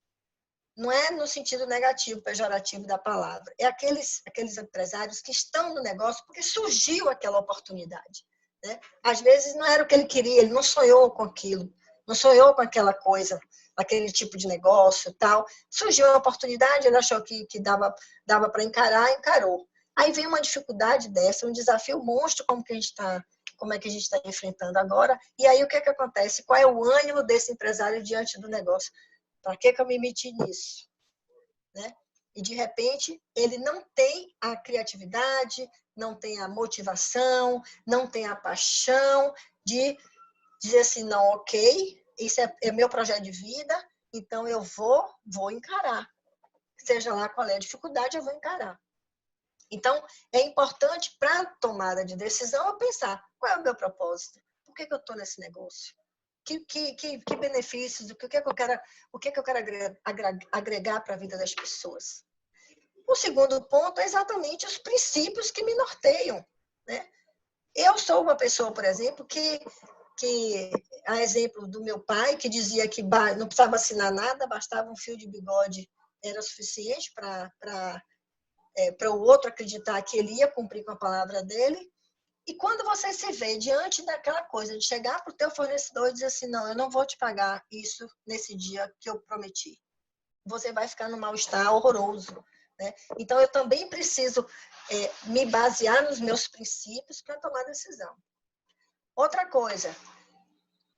Não é no sentido negativo, pejorativo da palavra. É aqueles empresários que estão no negócio porque surgiu aquela oportunidade, né? Às vezes não era o que ele queria, ele não sonhou com aquilo, não sonhou com aquela coisa aquele tipo de negócio, tal. Surgiu a oportunidade, ele achou que dava para encarar, encarou. Aí vem uma dificuldade dessa, um desafio monstro como é que a gente está enfrentando agora. E aí o que acontece? Qual é o ânimo desse empresário diante do negócio? Para que eu me meti nisso? Né? E, de repente, ele não tem a criatividade, não tem a motivação, não tem a paixão de dizer assim, não, ok, isso é meu projeto de vida, então eu vou encarar. Seja lá qual é a dificuldade, eu vou encarar. Então, é importante, para a tomada de decisão, eu pensar, qual é o meu propósito? Por que eu estou nesse negócio? Que benefícios, o que eu quero agregar para a vida das pessoas? O segundo ponto é exatamente os princípios que me norteiam. Né? Eu sou uma pessoa, por exemplo, que a exemplo do meu pai, que dizia que não precisava assinar nada, bastava um fio de bigode, era suficiente para o outro acreditar que ele ia cumprir com a palavra dele. E quando você se vê diante daquela coisa de chegar para o teu fornecedor e dizer assim, não, eu não vou te pagar isso nesse dia que eu prometi. Você vai ficar num mal-estar horroroso. Né? Então, eu também preciso me basear nos meus princípios para tomar decisão. Outra coisa,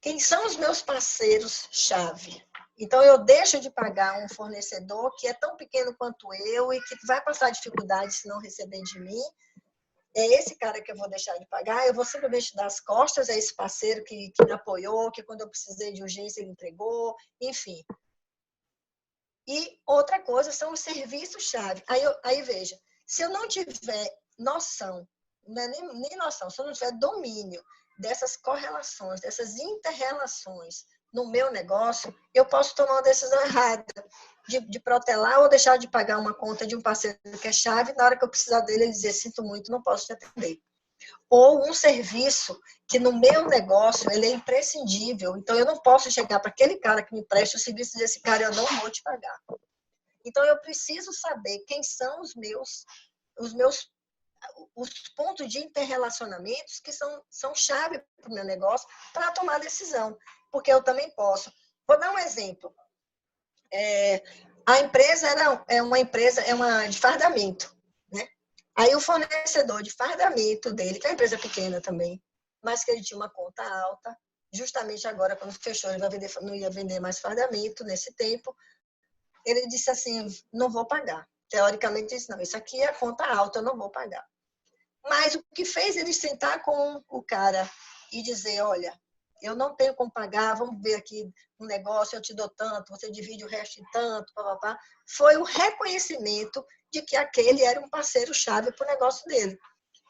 quem são os meus parceiros-chave? Então, eu deixo de pagar um fornecedor que é tão pequeno quanto eu e que vai passar dificuldade se não receber de mim. É esse cara que eu vou deixar de pagar, eu vou simplesmente dar as costas a esse parceiro que me apoiou, que quando eu precisei de urgência ele entregou, enfim. E outra coisa são os serviços-chave. Aí veja, se eu não tiver noção, não é nem noção, se eu não tiver domínio dessas correlações, dessas inter-relações no meu negócio, eu posso tomar uma decisão errada de protelar ou deixar de pagar uma conta de um parceiro que é chave, na hora que eu precisar dele, ele dizer, sinto muito, não posso te atender. Ou um serviço que no meu negócio ele é imprescindível, então eu não posso chegar para aquele cara que me presta o serviço e dizer, esse cara eu não vou te pagar. Então eu preciso saber quem são os pontos de interrelacionamentos que são chave para o meu negócio para tomar decisão. Porque eu também posso. Vou dar um exemplo. A empresa é uma de fardamento. Né? Aí o fornecedor de fardamento dele, que é uma empresa pequena também, mas que ele tinha uma conta alta, justamente agora, quando fechou, ele não ia vender mais fardamento nesse tempo, ele disse assim, não vou pagar. Teoricamente, disse, não, isso aqui é a conta alta, eu não vou pagar. Mas o que fez ele sentar com o cara e dizer, olha, eu não tenho como pagar, vamos ver aqui um negócio, eu te dou tanto, você divide o resto em tanto, papapá, foi o reconhecimento de que aquele era um parceiro-chave para o negócio dele,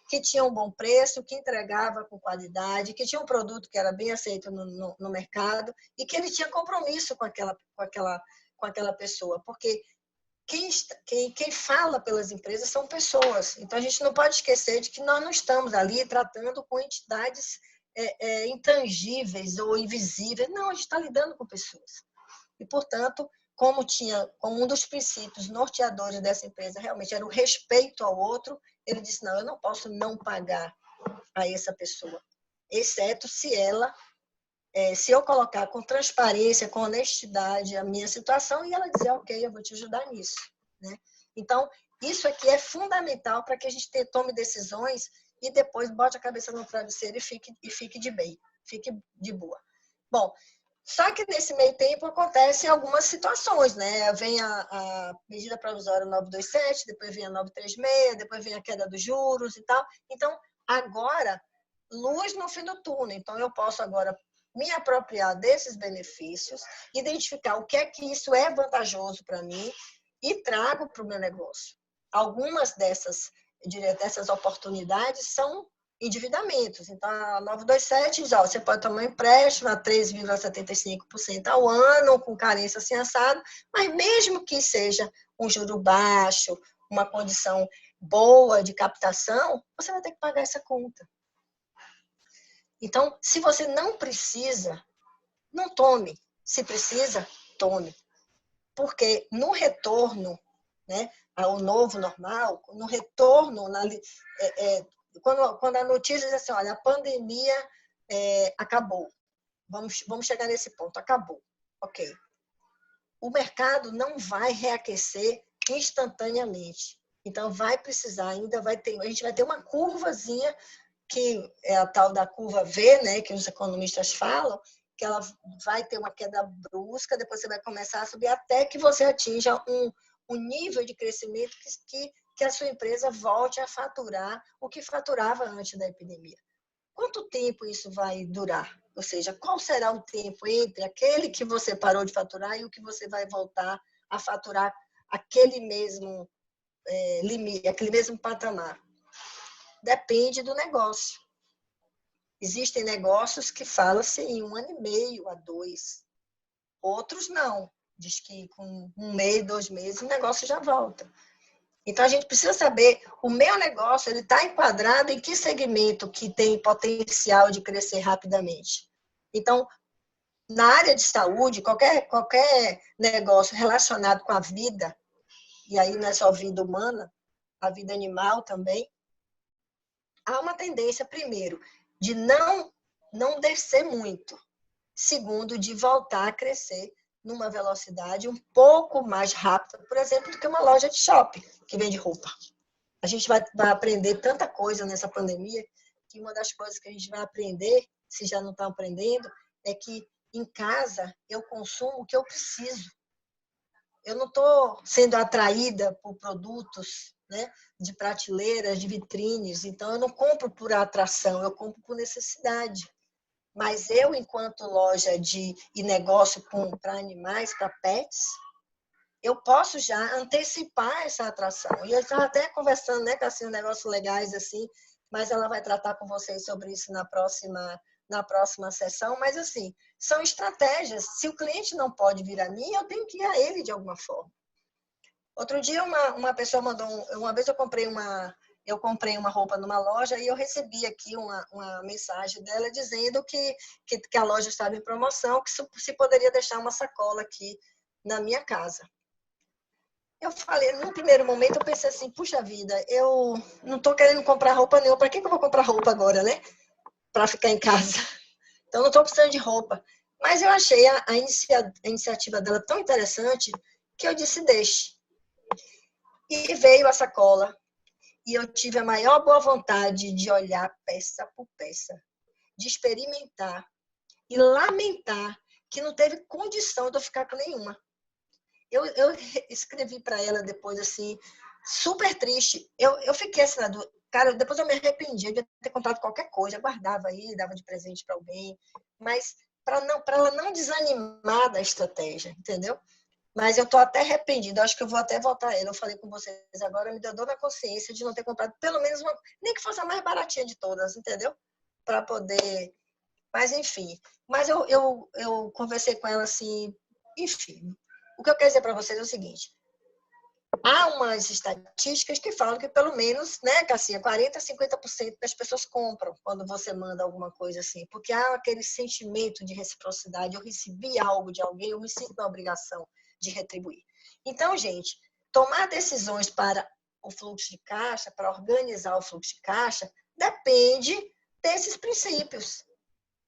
que tinha um bom preço, que entregava com qualidade, que tinha um produto que era bem aceito no mercado e que ele tinha compromisso com aquela pessoa, porque quem fala pelas empresas são pessoas. Então, a gente não pode esquecer de que nós não estamos ali tratando com entidades intangíveis ou invisíveis. Não, a gente está lidando com pessoas. E, portanto, como um dos princípios norteadores dessa empresa realmente era o respeito ao outro, ele disse, não, eu não posso não pagar a essa pessoa, exceto se eu colocar com transparência, com honestidade a minha situação e ela dizer, ok, eu vou te ajudar nisso. Né? Então, isso aqui é fundamental para que a gente tome decisões e depois bote a cabeça no travesseiro e fique de bem, fique de boa. Bom, só que nesse meio tempo acontecem algumas situações, né? Vem a medida provisória 927, depois vem a 936, depois vem a queda dos juros e tal. Então, agora, luz no fim do túnel. Então, eu posso agora me apropriar desses benefícios, identificar o que é que isso é vantajoso para mim e trago para o meu negócio. Algumas dessas oportunidades são endividamentos. Então, a 927 diz, você pode tomar um empréstimo a 3,75% ao ano, com carência assim assado, mas mesmo que seja um juro baixo, uma condição boa de captação, você vai ter que pagar essa conta. Então, se você não precisa, não tome. Se precisa, tome. Porque no retorno, né, ao novo normal, no retorno, quando a notícia diz assim, olha, a pandemia acabou. Vamos chegar nesse ponto, acabou. Ok. o mercado não vai reaquecer instantaneamente. Então, vai precisar, a gente vai ter uma curvazinha, que é a tal da curva V, né, que os economistas falam, que ela vai ter uma queda brusca, depois você vai começar a subir até que você atinja um nível de crescimento que a sua empresa volte a faturar o que faturava antes da epidemia. Quanto tempo isso vai durar? Ou seja, qual será o tempo entre aquele que você parou de faturar e o que você vai voltar a faturar aquele mesmo limite, aquele mesmo patamar? Depende do negócio. Existem negócios que falam-se em 1 ano e meio a 2. Outros não. Diz que com 1 mês, 2 meses, o negócio já volta. Então, a gente precisa saber, o meu negócio, ele está enquadrado em que segmento que tem potencial de crescer rapidamente. Então, na área de saúde, qualquer negócio relacionado com a vida, e aí não é só a vida humana, a vida animal também, há uma tendência, primeiro, de não descer muito. Segundo, de voltar a crescer numa velocidade um pouco mais rápida, por exemplo, do que uma loja de shopping que vende roupa. A gente vai aprender tanta coisa nessa pandemia, que uma das coisas que a gente vai aprender, se já não está aprendendo, é que em casa eu consumo o que eu preciso. Eu não estou sendo atraída por produtos, né, de prateleiras, de vitrines. Então, eu não compro por atração, eu compro por necessidade. Mas eu, enquanto loja e negócio para animais, para pets, eu posso já antecipar essa atração. E eu estava até conversando, né, com assim, um negócio legais assim, mas ela vai tratar com vocês sobre isso na próxima sessão. Mas, assim, são estratégias. Se o cliente não pode vir a mim, eu tenho que ir a ele de alguma forma. Outro dia, uma pessoa mandou... Uma vez eu comprei uma roupa numa loja e eu recebi aqui uma mensagem dela dizendo que a loja estava em promoção, que se poderia deixar uma sacola aqui na minha casa. Eu falei, num primeiro momento, eu pensei assim, puxa vida, eu não estou querendo comprar roupa nenhuma, para que eu vou comprar roupa agora, né? Para ficar em casa. Então, não estou precisando de roupa. Mas eu achei a iniciativa dela tão interessante que eu disse, deixe. E veio a sacola. E eu tive a maior boa vontade de olhar peça por peça, de experimentar e lamentar que não teve condição de eu ficar com nenhuma. Eu escrevi para ela depois, assim, super triste. Eu fiquei assim, cara, depois eu me arrependi, eu devia ter comprado qualquer coisa, eu guardava aí, dava de presente para alguém, mas para ela não desanimar da estratégia, entendeu? Mas eu estou até arrependida, acho que eu vou até voltar a ela. Eu falei com vocês agora, me deu dor na consciência de não ter comprado pelo menos uma, nem que fosse a mais baratinha de todas, entendeu? Para poder... Mas, enfim. Mas eu conversei com ela assim, enfim. O que eu quero dizer para vocês é o seguinte: há umas estatísticas que falam que pelo menos, né, Cassia, 40%, 50% das pessoas compram quando você manda alguma coisa assim, porque há aquele sentimento de reciprocidade. Eu recebi algo de alguém, eu me sinto na obrigação de retribuir. Então, gente, tomar decisões para o fluxo de caixa, para organizar o fluxo de caixa, depende desses princípios.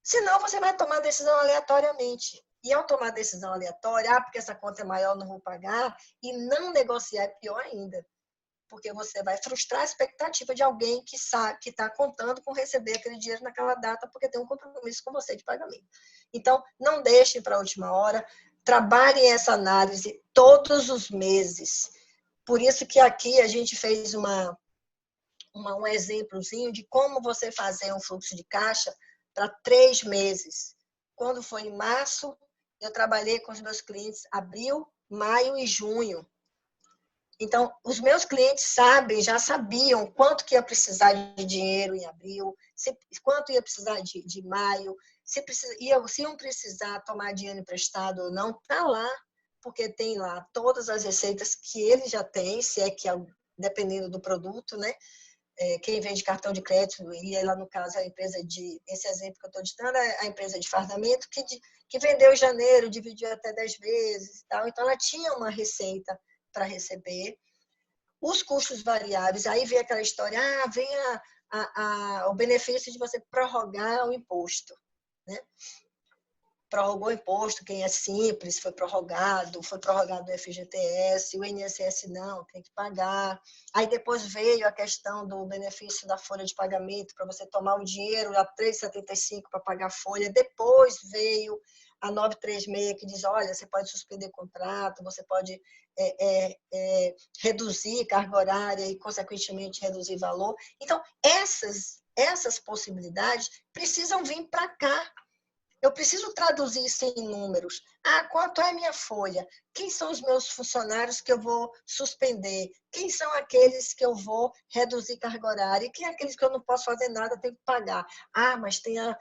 Senão, você vai tomar decisão aleatoriamente. E ao tomar decisão aleatória, porque essa conta é maior, não vou pagar, e não negociar é pior ainda. Porque você vai frustrar a expectativa de alguém que sabe, que está contando com receber aquele dinheiro naquela data, porque tem um compromisso com você de pagamento. Então, não deixem para a última hora, trabalhem essa análise todos os meses. Por isso que aqui a gente fez um exemplozinho de como você fazer um fluxo de caixa para 3 meses. Quando foi em março, eu trabalhei com os meus clientes abril, maio e junho. Então, os meus clientes já sabiam quanto que ia precisar de dinheiro em abril, quanto ia precisar de maio, se iam precisar tomar dinheiro emprestado ou não, está lá, porque tem lá todas as receitas que ele já tem, se é que, dependendo do produto, né? Quem vende cartão de crédito, e ela, no caso, a empresa esse exemplo que eu estou dando, é a empresa de fardamento, que vendeu em janeiro, dividiu até 10 vezes e tal. Então, ela tinha uma receita para receber. Os custos variáveis, aí vem aquela história, vem o benefício de você prorrogar o imposto, né? prorrogou o imposto, quem é simples, foi prorrogado o FGTS, o INSS não, tem que pagar. Aí depois veio a questão do benefício da folha de pagamento, para você tomar o dinheiro a 3,75 para pagar a folha. Depois veio a 936, que diz, olha, você pode suspender contrato, você pode reduzir carga horária e, consequentemente, reduzir valor. Então, essas possibilidades precisam vir para cá. Eu preciso traduzir isso em números. Quanto é a minha folha? Quem são os meus funcionários que eu vou suspender? Quem são aqueles que eu vou reduzir carga horária? E quem é aqueles que eu não posso fazer nada, tenho que pagar? Mas tem a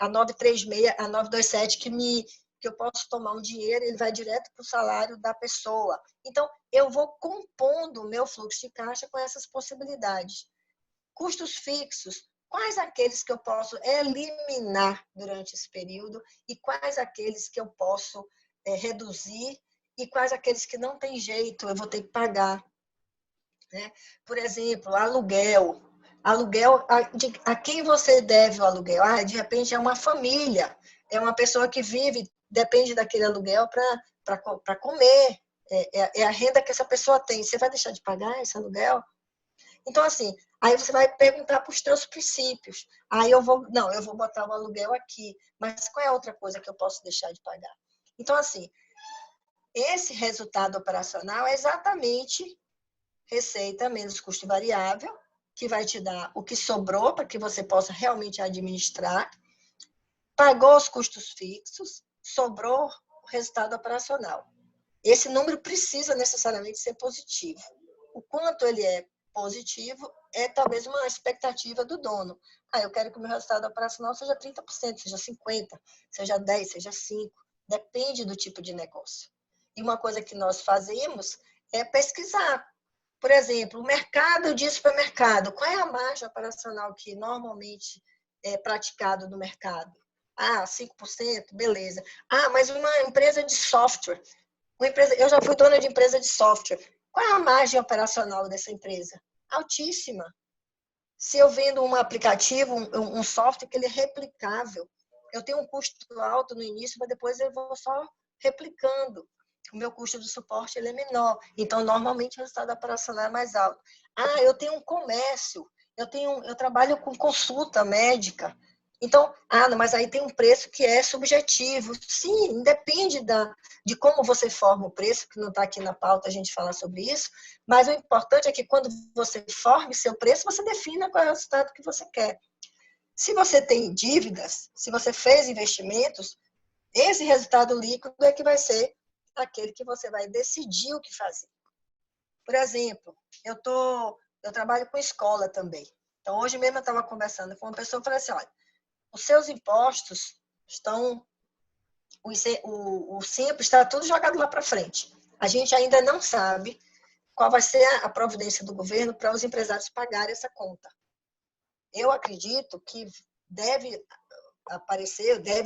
936, a 927 que eu posso tomar um dinheiro e ele vai direto para o salário da pessoa. Então, eu vou compondo o meu fluxo de caixa com essas possibilidades. Custos fixos. Quais aqueles que eu posso eliminar durante esse período e quais aqueles que eu posso reduzir e quais aqueles que não tem jeito, eu vou ter que pagar. Né? Por exemplo, aluguel. Aluguel, a quem você deve o aluguel? De repente é uma família, é uma pessoa que vive, depende daquele aluguel para comer, é a renda que essa pessoa tem. Você vai deixar de pagar esse aluguel? Então, assim, aí você vai perguntar para os teus princípios. Aí eu vou botar o aluguel aqui, mas qual é a outra coisa que eu posso deixar de pagar? Então, assim, esse resultado operacional é exatamente receita menos custo variável, que vai te dar o que sobrou para que você possa realmente administrar, pagou os custos fixos, sobrou o resultado operacional. Esse número precisa necessariamente ser positivo. O quanto ele é positivo é talvez uma expectativa do dono. Eu quero que o meu resultado operacional seja 30%, seja 50%, seja 10%, seja 5%. Depende do tipo de negócio. E uma coisa que nós fazemos é pesquisar. Por exemplo, o mercado de supermercado. Qual é a margem operacional que normalmente é praticado no mercado? 5%, beleza. Mas uma empresa de software. Eu já fui dona de empresa de software. Qual é a margem operacional dessa empresa? Altíssima. Se eu vendo um aplicativo, um software que ele é replicável, eu tenho um custo alto no início, mas depois eu vou só replicando. O meu custo de suporte ele é menor. Então, normalmente, o resultado operacional é mais alto. Eu tenho um comércio, eu trabalho com consulta médica. Então, mas aí tem um preço que é subjetivo. Sim, depende de como você forma o preço, que não está aqui na pauta a gente falar sobre isso, mas o importante é que quando você forme seu preço, você defina qual é o resultado que você quer. Se você tem dívidas, se você fez investimentos, esse resultado líquido é que vai ser aquele que você vai decidir o que fazer. Por exemplo, eu trabalho com escola também. Então, hoje mesmo eu estava conversando com uma pessoa e falei assim, olha, os seus impostos estão... O Simples está tudo jogado lá para frente. A gente ainda não sabe qual vai ser a providência do governo para os empresários pagarem essa conta. Eu acredito que deve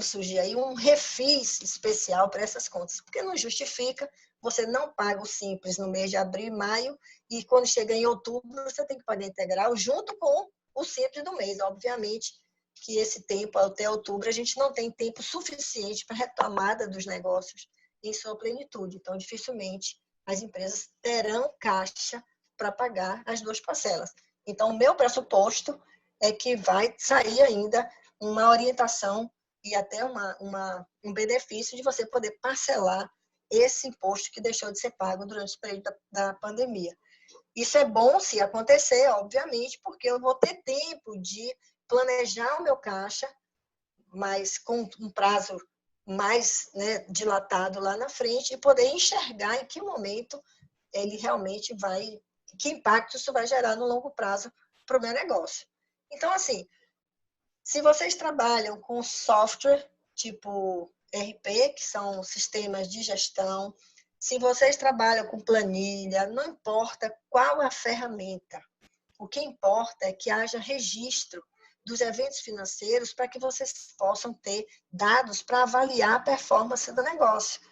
surgir aí um refis especial para essas contas, porque não justifica, você não paga o Simples no mês de abril e maio, e quando chega em outubro, você tem que pagar integral junto com o Simples do mês. Obviamente que esse tempo, até outubro, a gente não tem tempo suficiente para a retomada dos negócios em sua plenitude. Então, dificilmente as empresas terão caixa para pagar as duas parcelas. Então, o meu pressuposto é que vai sair ainda uma orientação e até um benefício de você poder parcelar esse imposto que deixou de ser pago durante o período da pandemia. Isso é bom se acontecer, obviamente, porque eu vou ter tempo de planejar o meu caixa, mas com um prazo mais dilatado lá na frente e poder enxergar em que momento ele realmente que impacto isso vai gerar no longo prazo para o meu negócio. Então, assim, se vocês trabalham com software tipo ERP, que são sistemas de gestão, se vocês trabalham com planilha, não importa qual a ferramenta, o que importa é que haja registro dos eventos financeiros para que vocês possam ter dados para avaliar a performance do negócio.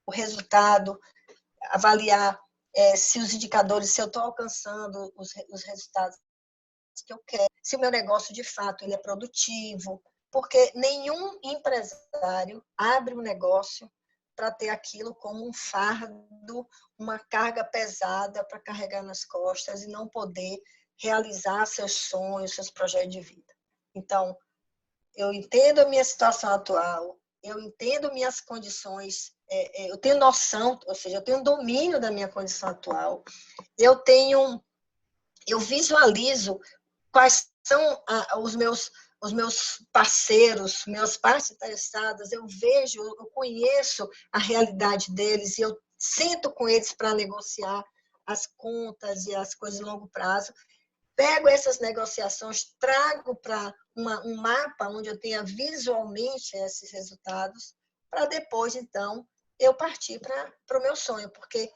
O resultado, avaliar se os indicadores, se eu estou alcançando os resultados que eu quero, se o meu negócio, de fato, ele é produtivo. Porque nenhum empresário abre um negócio para ter aquilo como um fardo, uma carga pesada para carregar nas costas e não poder realizar seus sonhos, seus projetos de vida. Então, eu entendo a minha situação atual, eu entendo minhas condições, eu tenho noção, ou seja, eu tenho domínio da minha condição atual, eu visualizo quais são os meus parceiros, meus partes interessadas, eu vejo, eu conheço a realidade deles e eu sento com eles para negociar as contas e as coisas de longo prazo. Pego essas negociações, trago para um mapa onde eu tenha visualmente esses resultados, para depois, então, eu partir para o meu sonho. Porque,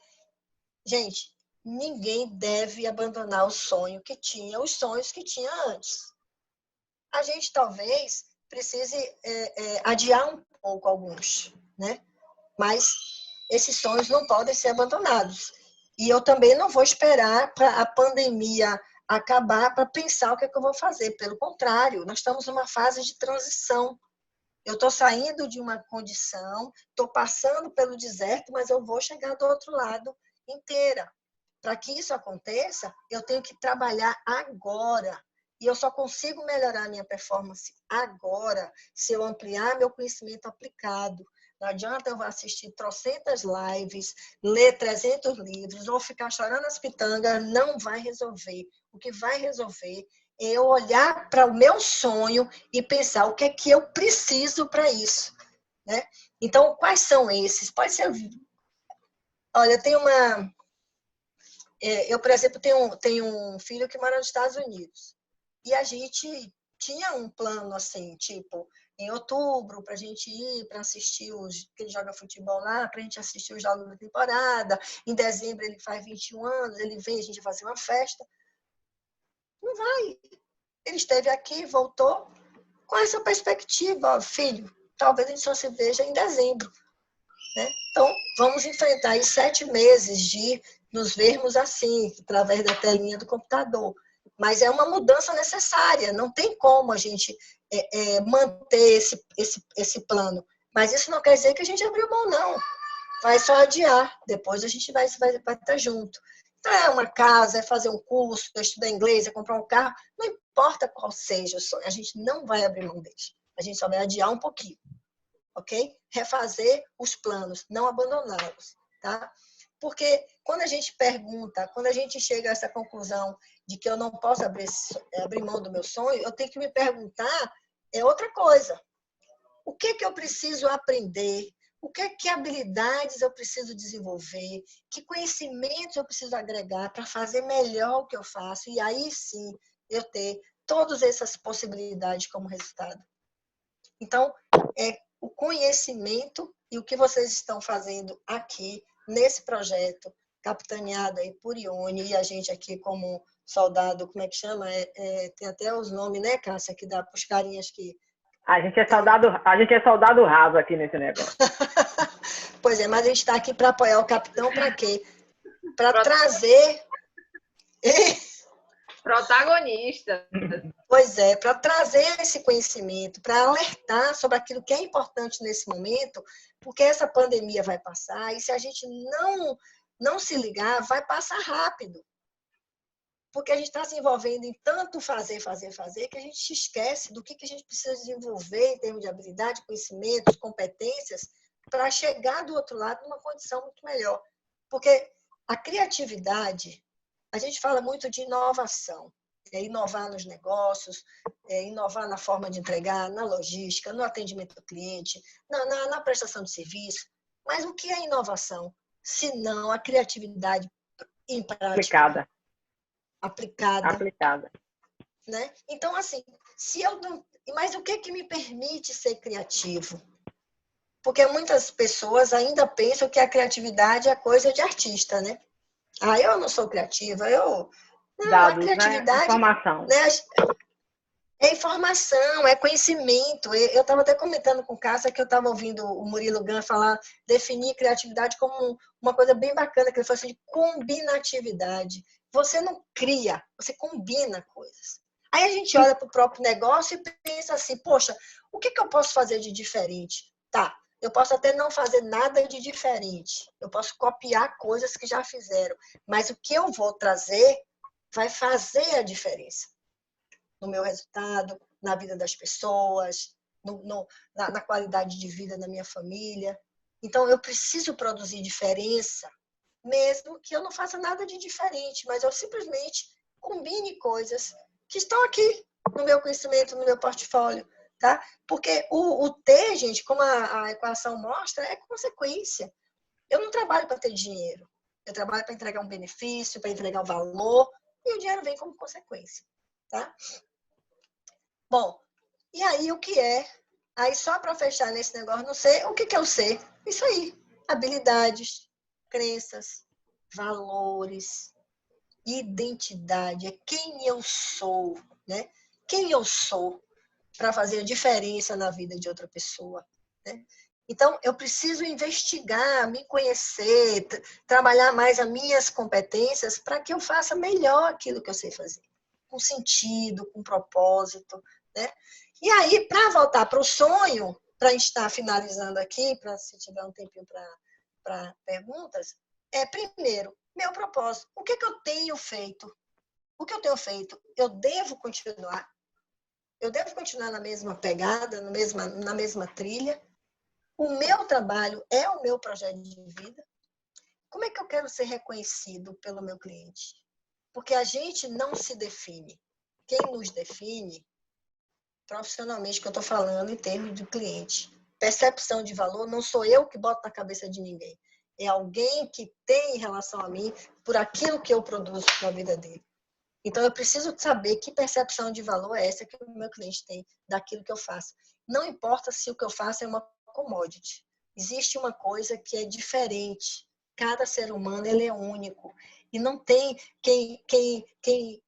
gente, ninguém deve abandonar o sonho que tinha, os sonhos que tinha antes. A gente talvez precise adiar um pouco alguns, né? Mas esses sonhos não podem ser abandonados. E eu também não vou esperar para a pandemia acabar para pensar o que é que eu vou fazer. Pelo contrário, nós estamos numa fase de transição. Eu estou saindo de uma condição, estou passando pelo deserto, mas eu vou chegar do outro lado inteira. Para que isso aconteça, eu tenho que trabalhar agora. E eu só consigo melhorar a minha performance agora se eu ampliar meu conhecimento aplicado. Não adianta eu assistir trocentas lives, ler 300 livros ou ficar chorando as pitangas, não vai resolver. O que vai resolver é eu olhar para o meu sonho e pensar o que é que eu preciso para isso, né? Então, quais são esses? Pode ser... Olha, eu tenho eu, por exemplo, tenho um filho que mora nos Estados Unidos. E a gente tinha um plano assim, tipo, em outubro, para a gente ir para assistir que ele joga futebol lá, para a gente assistir os jogos da temporada. Em dezembro ele faz 21 anos, ele vem, a gente vai fazer uma festa. Não vai. Ele esteve aqui, voltou com essa perspectiva, ó, filho, talvez a gente só se veja em dezembro. Né? Então, vamos enfrentar aí 7 meses de nos vermos assim, através da telinha do computador. Mas é uma mudança necessária, não tem como a gente manter esse plano. Mas isso não quer dizer que a gente abriu mão, não. Vai só adiar, depois a gente vai estar junto. Então, é uma casa, é fazer um curso, é estudar inglês, é comprar um carro, não importa qual seja o sonho, a gente não vai abrir mão deles. A gente só vai adiar um pouquinho, ok? Refazer os planos, não abandoná-los, tá? Porque quando a gente pergunta, quando a gente chega a essa conclusão de que eu não posso abrir mão do meu sonho, eu tenho que me perguntar outra coisa. O que eu preciso aprender? O que habilidades eu preciso desenvolver? Que conhecimentos eu preciso agregar para fazer melhor o que eu faço? E aí sim eu ter todas essas possibilidades como resultado. Então, o conhecimento e o que vocês estão fazendo aqui nesse projeto, capitaneado aí por Ione, e a gente aqui como soldado, como é que chama? Tem até os nomes, né, Cássia, que dá para os carinhas que... A gente é soldado raso aqui nesse negócio. Pois é, mas a gente está aqui para apoiar o capitão para quê? Para trazer... Protagonista. Pois é, para trazer esse conhecimento, para alertar sobre aquilo que é importante nesse momento, porque essa pandemia vai passar e se a gente não se ligar, vai passar rápido. Porque a gente está se envolvendo em tanto fazer, que a gente se esquece do que a gente precisa desenvolver em termos de habilidade, conhecimentos, competências, para chegar do outro lado numa condição muito melhor. Porque a criatividade, a gente fala muito de inovação. Inovar nos negócios, inovar na forma de entregar, na logística, no atendimento do cliente, na prestação de serviço. Mas o que é inovação? Se não a criatividade em prática. Aplicada. Né? Então, assim, se eu não... Mas o que me permite ser criativo? Porque muitas pessoas ainda pensam que a criatividade é coisa de artista, né? Eu não sou criativa, Não, dados, a criatividade... né? Informação. Né? É informação, é conhecimento. Eu estava até comentando com o Cássia que eu estava ouvindo o Murilo Gun falar, definir criatividade como uma coisa bem bacana, que ele falou assim, de combinatividade. Você não cria, você combina coisas. Aí a gente olha para o próprio negócio e pensa assim, poxa, o que eu posso fazer de diferente? Tá, eu posso até não fazer nada de diferente, eu posso copiar coisas que já fizeram, mas o que eu vou trazer vai fazer a diferença no meu resultado, na vida das pessoas, na qualidade de vida da minha família. Então, eu preciso produzir diferença, mesmo que eu não faça nada de diferente, mas eu simplesmente combine coisas que estão aqui no meu conhecimento, no meu portfólio, tá? Porque o ter, gente, como a equação mostra, é consequência. Eu não trabalho para ter dinheiro. Eu trabalho para entregar um benefício, para entregar um valor, e o dinheiro vem como consequência, tá? Bom, e aí o que é? Aí só para fechar nesse negócio, não sei, o que é o ser? Isso aí, habilidades, crenças, valores, identidade, é quem eu sou, né? Quem eu sou para fazer a diferença na vida de outra pessoa, né? Então, eu preciso investigar, me conhecer, trabalhar mais as minhas competências para que eu faça melhor aquilo que eu sei fazer, com sentido, com propósito, né? E aí, para voltar para o sonho, para a gente estar finalizando aqui, para se tiver um tempinho para perguntas, primeiro, meu propósito. O que eu tenho feito? O que eu tenho feito? Eu devo continuar? Eu devo continuar na mesma pegada, na mesma trilha? O meu trabalho é o meu projeto de vida? Como é que eu quero ser reconhecido pelo meu cliente? Porque a gente não se define. Quem nos define, profissionalmente, que eu estou falando em termos de cliente, percepção de valor, não sou eu que boto na cabeça de ninguém. É alguém que tem em relação a mim por aquilo que eu produzo na vida dele. Então, eu preciso saber que percepção de valor é essa que o meu cliente tem daquilo que eu faço. Não importa se o que eu faço é uma commodity. Existe uma coisa que é diferente. Cada ser humano ele é único. E não tem quem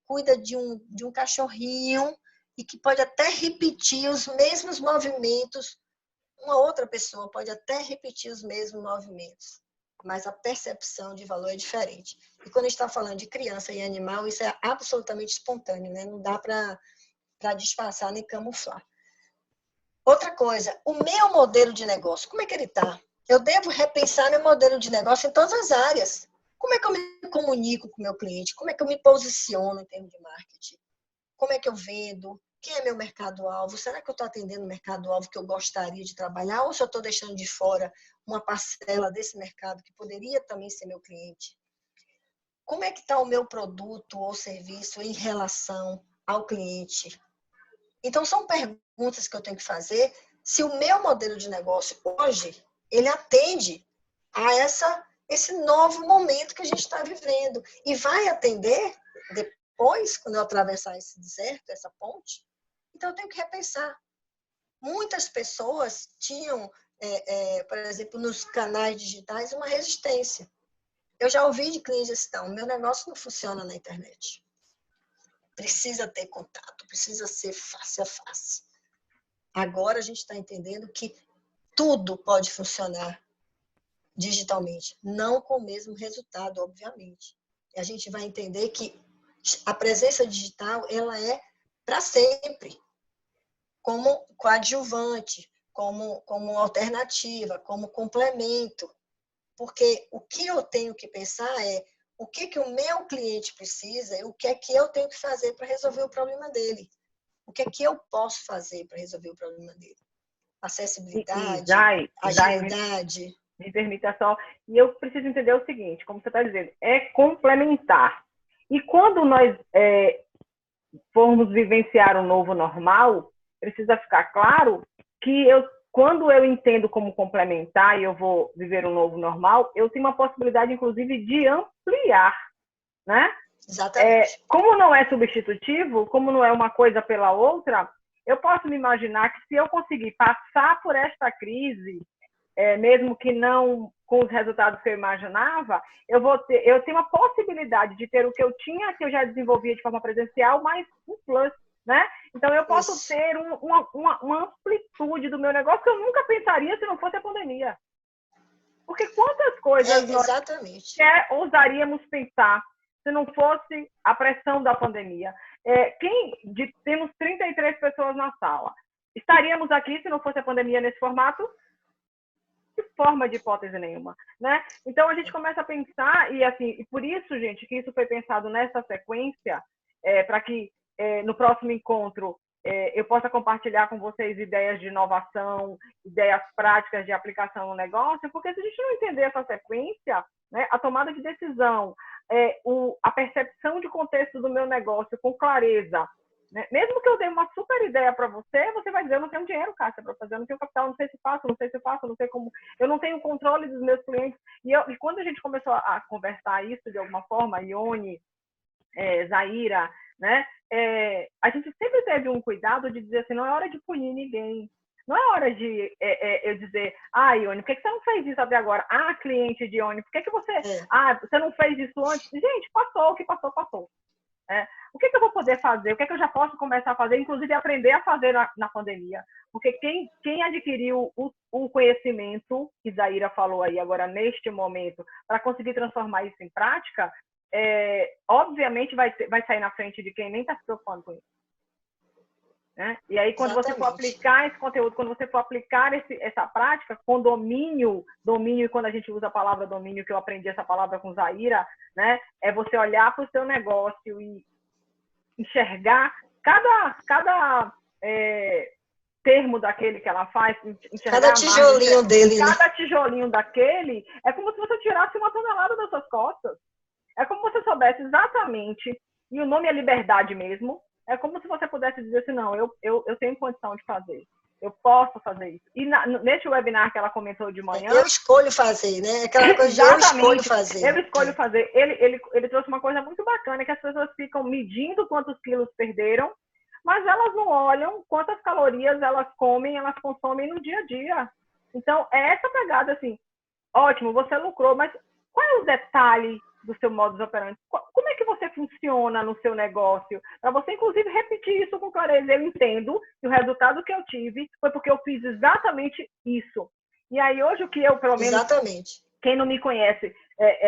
cuida de um cachorrinho e que pode até repetir os mesmos movimentos. Uma outra pessoa pode até repetir os mesmos movimentos, mas a percepção de valor é diferente. E quando a gente está falando de criança e animal, isso é absolutamente espontâneo, né? Não dá para disfarçar nem camuflar. Outra coisa, o meu modelo de negócio, como é que ele está? Eu devo repensar meu modelo de negócio em todas as áreas. Como é que eu me comunico com o meu cliente? Como é que eu me posiciono em termos de marketing? Como é que eu vendo? Quem é meu mercado-alvo? Será que eu estou atendendo o mercado-alvo que eu gostaria de trabalhar? Ou se eu estou deixando de fora uma parcela desse mercado que poderia também ser meu cliente? Como é que está o meu produto ou serviço em relação ao cliente? Então, são perguntas que eu tenho que fazer se o meu modelo de negócio hoje, ele atende a esse novo momento que a gente está vivendo. E vai atender depois, quando eu atravessar esse deserto, essa ponte. Então, eu tenho que repensar. Muitas pessoas tinham, por exemplo, nos canais digitais, uma resistência. Eu já ouvi de clientes assim, não, meu negócio não funciona na internet. Precisa ter contato, precisa ser face a face. Agora a gente está entendendo que tudo pode funcionar digitalmente, não com o mesmo resultado, obviamente. E a gente vai entender que a presença digital ela é para sempre, como coadjuvante, como alternativa, como complemento. Porque o que eu tenho que pensar é o que o meu cliente precisa e o que é que eu tenho que fazer para resolver o problema dele. O que é que eu posso fazer para resolver o problema dele? Acessibilidade, agilidade. Me permita só. E eu preciso entender o seguinte, como você está dizendo, é complementar. E quando nós formos vivenciar um novo normal, precisa ficar claro que quando eu entendo como complementar e eu vou viver um novo normal, eu tenho uma possibilidade, inclusive, de ampliar, né? Exatamente. Como não é substitutivo, como não é uma coisa pela outra, eu posso me imaginar que se eu conseguir passar por esta crise, mesmo que não com os resultados que eu imaginava, eu tenho uma possibilidade de ter o que eu tinha, que eu já desenvolvia de forma presencial, mais um plus, né? Então, eu posso ter uma amplitude do meu negócio que eu nunca pensaria se não fosse a pandemia. Porque quantas coisas nós ousaríamos pensar se não fosse a pressão da pandemia? Temos 33 pessoas na sala. Estaríamos aqui se não fosse a pandemia nesse formato? De forma de hipótese nenhuma, né? Então a gente começa a pensar e assim, e por isso, gente, que isso foi pensado nessa sequência, para que no próximo encontro eu possa compartilhar com vocês ideias de inovação, ideias práticas de aplicação no negócio, porque se a gente não entender essa sequência, né, a tomada de decisão, a percepção de contexto do meu negócio com clareza, né? Mesmo que eu dê uma super ideia para você, você vai dizer, eu não tenho dinheiro, Cássia, para fazer, eu não tenho capital, não sei se faço, não sei se faço, não sei como, eu não tenho controle dos meus clientes. E quando a gente começou a conversar isso de alguma forma, Ione, Zaira, né? A gente sempre teve um cuidado de dizer assim, não é hora de punir ninguém. Não é hora de eu dizer, Ione, por que você não fez isso até agora? Cliente de Ione, por que você... você não fez isso antes? Gente, passou, o que passou, passou. O que eu vou poder fazer? O que eu já posso começar a fazer? Inclusive, aprender a fazer na pandemia. Porque quem adquiriu o conhecimento, que Zaira falou aí agora, neste momento, para conseguir transformar isso em prática, obviamente vai sair na frente de quem nem está se preocupando com isso. Né? E aí, quando você for aplicar esse conteúdo, quando você for aplicar essa prática com domínio, e quando a gente usa a palavra domínio, que eu aprendi essa palavra com Zaira, né? É você olhar para o seu negócio e enxergar cada termo daquele que ela faz, enxergar cada tijolinho dele, cada né? tijolinho daquele, é como se você tirasse uma tonelada das suas costas. É como se você soubesse exatamente, e o nome é liberdade mesmo, é como se você pudesse dizer assim, não, eu tenho condição de fazer, eu posso fazer isso. E neste webinar que ela comentou de manhã... Eu escolho fazer, né? Aquela coisa de eu escolho fazer. Eu escolho fazer. Ele trouxe uma coisa muito bacana, que as pessoas ficam medindo quantos quilos perderam, mas elas não olham quantas calorias elas comem, elas consomem no dia a dia. Então, é essa pegada, assim, ótimo, você lucrou, mas qual é o detalhe do seu modus operandi? Como é que você funciona no seu negócio? Para você, inclusive, repetir isso com clareza. Eu entendo que o resultado que eu tive foi porque eu fiz exatamente isso. E aí, hoje, o que eu, pelo menos... Exatamente. Quem não me conhece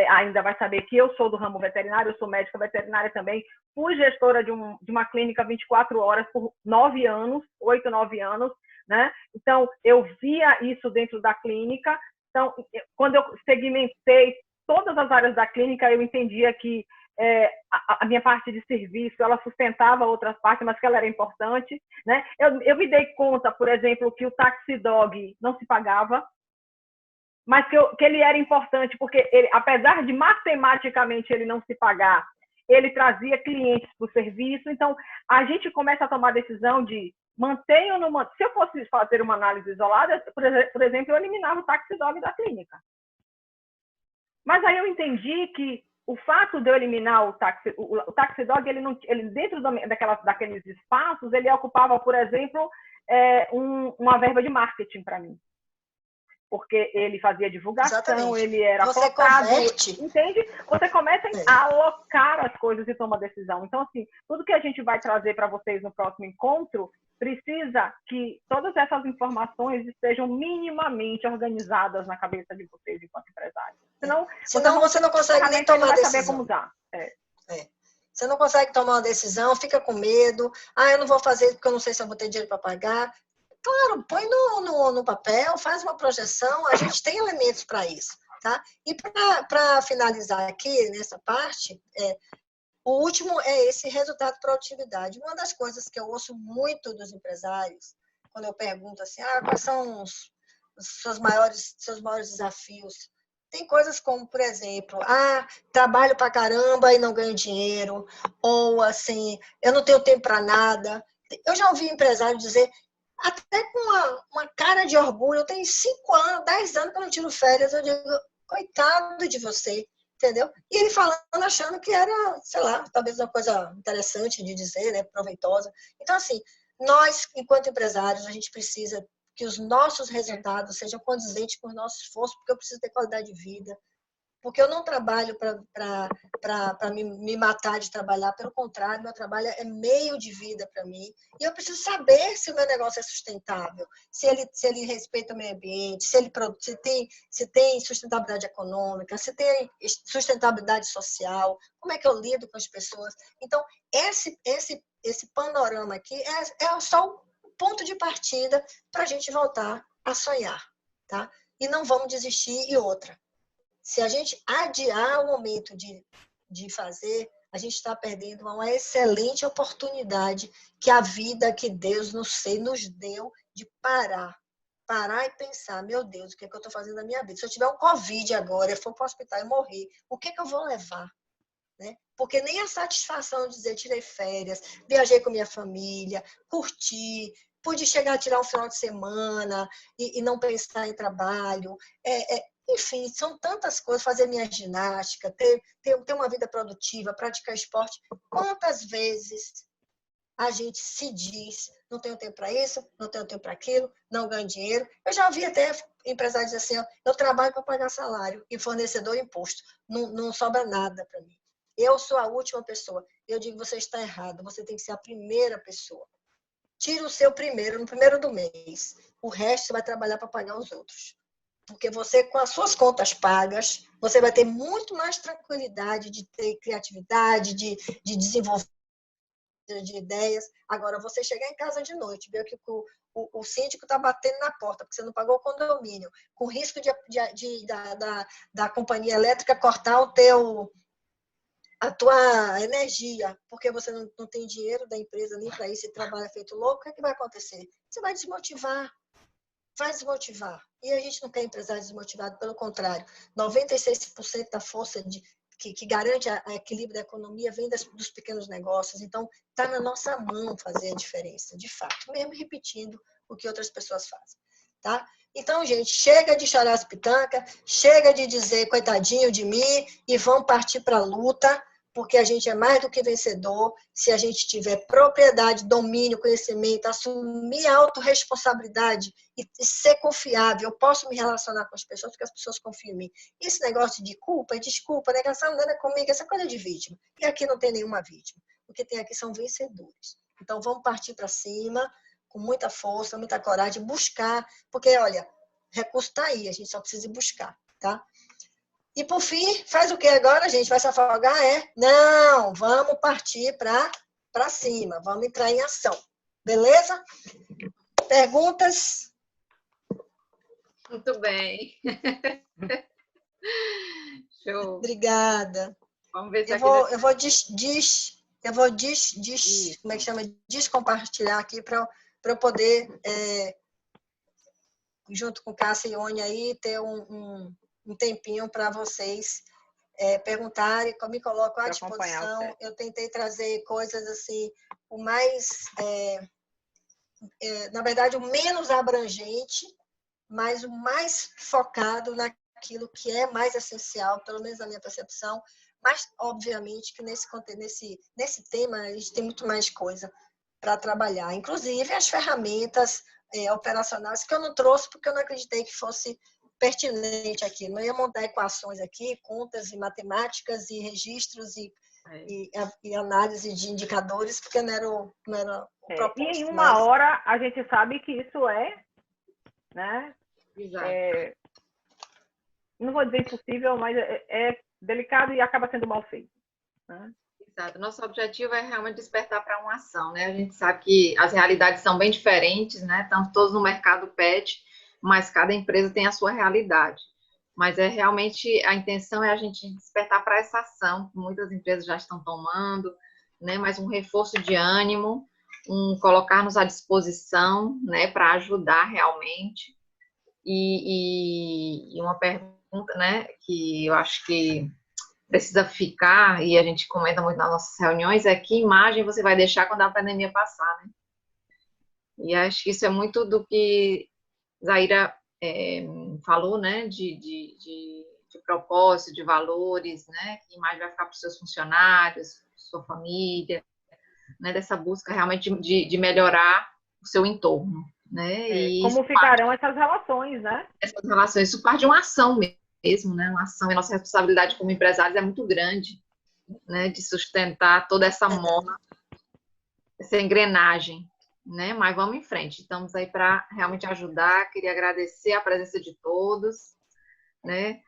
ainda vai saber que eu sou do ramo veterinário, eu sou médica veterinária também, fui gestora de uma clínica 24 horas por 9 anos, 8, 9 anos, né? Então, eu via isso dentro da clínica. Então, quando eu segmentei todas as áreas da clínica, eu entendia que a minha parte de serviço, ela sustentava outras partes, mas que ela era importante, né? Eu me dei conta, por exemplo, que o taxi dog não se pagava, mas que ele era importante, porque ele, apesar de matematicamente ele não se pagar, ele trazia clientes para o serviço. Então, a gente começa a tomar a decisão de mantenho ou não mantenho. Se eu fosse fazer uma análise isolada, por exemplo, eu eliminava o taxi dog da clínica. Mas aí eu entendi que o fato de eu eliminar o taxi dog, ele dentro daqueles espaços, ele ocupava, por exemplo, uma verba de marketing para mim. Porque ele fazia divulgação, exatamente. Ele era focado, entende? Você começa a alocar as coisas e toma decisão. Então, assim, tudo que a gente vai trazer para vocês no próximo encontro precisa que todas essas informações estejam minimamente organizadas na cabeça de vocês enquanto empresários. Senão você não consegue nem tomar decisão. Saber como usar. Você não consegue tomar uma decisão, fica com medo. Eu não vou fazer porque eu não sei se eu vou ter dinheiro para pagar. Claro, põe no papel, faz uma projeção, a gente tem elementos para isso, tá? E para finalizar aqui, nessa parte, o último é esse resultado de produtividade. Uma das coisas que eu ouço muito dos empresários, quando eu pergunto assim, quais são os seus maiores desafios? Tem coisas como, por exemplo, trabalho para caramba e não ganho dinheiro, ou assim, eu não tenho tempo para nada. Eu já ouvi empresário dizer, até com uma cara de orgulho, eu tenho 5 anos, 10 anos que eu não tiro férias, eu digo, coitado de você, entendeu? E ele falando, achando que era, sei lá, talvez uma coisa interessante de dizer, né, proveitosa. Então, assim, nós, enquanto empresários, a gente precisa que os nossos resultados sejam condizentes com o nosso esforço, porque eu preciso ter qualidade de vida, Porque eu não trabalho para me matar de trabalhar, pelo contrário, meu trabalho é meio de vida para mim. E eu preciso saber se o meu negócio é sustentável, se ele respeita o meio ambiente, se tem sustentabilidade econômica, se tem sustentabilidade social, como é que eu lido com as pessoas. Então, esse panorama aqui é só o ponto de partida para a gente voltar a sonhar, tá? E não vamos desistir. E outra, se a gente adiar o momento de fazer, a gente está perdendo uma excelente oportunidade que a vida, que Deus nos deu de parar e pensar, meu Deus, o que é que eu estou fazendo na minha vida? Se eu tiver um Covid agora, eu for para o hospital e morrer, o que é que eu vou levar? Né? Porque nem a satisfação de dizer, tirei férias, viajei com minha família, curti, pude chegar a tirar um final de semana e não pensar em trabalho, enfim, são tantas coisas, fazer minha ginástica, ter uma vida produtiva, praticar esporte. Quantas vezes a gente se diz, não tenho tempo para isso, não tenho tempo para aquilo, não ganho dinheiro. Eu já ouvi até empresários dizer assim, eu trabalho para pagar salário e fornecedor imposto, não sobra nada para mim. Eu sou a última pessoa. Eu digo, você está errado, você tem que ser a primeira pessoa. Tira o seu primeiro, no primeiro do mês. O resto você vai trabalhar para pagar os outros. Porque você, com as suas contas pagas, você vai ter muito mais tranquilidade de ter criatividade, de desenvolver de ideias. Agora, você chegar em casa de noite, ver que o síndico está batendo na porta, porque você não pagou o condomínio, com risco da companhia elétrica cortar a tua energia, porque você não tem dinheiro da empresa nem para isso e trabalha feito louco, o que é que vai acontecer? Você vai desmotivar. Vai desmotivar. E a gente não quer empresário desmotivado, pelo contrário. 96% da força que garante o equilíbrio da economia vem dos pequenos negócios. Então, está na nossa mão fazer a diferença, de fato, mesmo repetindo o que outras pessoas fazem. Tá? Então, gente, chega de chorar as pitancas, chega de dizer coitadinho de mim e vamos partir para a luta, porque a gente é mais do que vencedor se a gente tiver propriedade, domínio, conhecimento, assumir a autorresponsabilidade e ser confiável. Eu posso me relacionar com as pessoas porque as pessoas confiam em mim. Esse negócio de culpa, desculpa, negação, não é comigo, essa coisa de vítima. E aqui não tem nenhuma vítima. O que tem aqui são vencedores. Então, vamos partir para cima, com muita força, muita coragem, buscar, porque, olha, recurso está aí, a gente só precisa ir buscar, tá? E, por fim, faz o que agora, gente? Vai se afogar? Não, vamos partir para cima, vamos entrar em ação. Beleza? Perguntas? Muito bem. Show. Obrigada. Vamos ver se eu aqui... vou como é que chama? Descompartilhar aqui para eu poder, junto com Cássia e Ione aí, ter um tempinho para vocês perguntarem, me coloco à disposição. Eu tentei trazer coisas assim, o mais, na verdade, o menos abrangente, mas o mais focado naquilo que é mais essencial, pelo menos na minha percepção, mas, obviamente, que nesse tema a gente tem muito mais coisa para trabalhar, inclusive as ferramentas operacionais que eu não trouxe porque eu não acreditei que fosse pertinente aqui. Não ia montar equações aqui, contas e matemáticas e registros e análise de indicadores, porque não era o propósito. E em uma hora a gente sabe que isso né? Exato. Não vou dizer impossível, mas é delicado e acaba sendo mal feito. Né? Exato. Nosso objetivo é realmente despertar para uma ação, né? A gente sabe que as realidades são bem diferentes, né? Estamos todos no mercado pet, mas cada empresa tem a sua realidade. Mas realmente a intenção é a gente despertar para essa ação, que muitas empresas já estão tomando, né? Mas um reforço de ânimo, colocar-nos à disposição, né? Para ajudar realmente. E uma pergunta, né? Que eu acho que precisa ficar, e a gente comenta muito nas nossas reuniões, é que imagem você vai deixar quando a pandemia passar, né? E acho que isso é muito do que Zaira falou, né? De propósito, de valores, né? Que imagem vai ficar para os seus funcionários, sua família, né? Dessa busca realmente de melhorar o seu entorno, né? Como ficarão essas relações, né? Essas relações, isso parte de uma ação mesmo. mesmo, né? Uma ação, e nossa responsabilidade como empresários é muito grande, né? De sustentar toda essa mola, essa engrenagem, né? Mas vamos em frente. Estamos aí para realmente ajudar. Queria agradecer a presença de todos, né?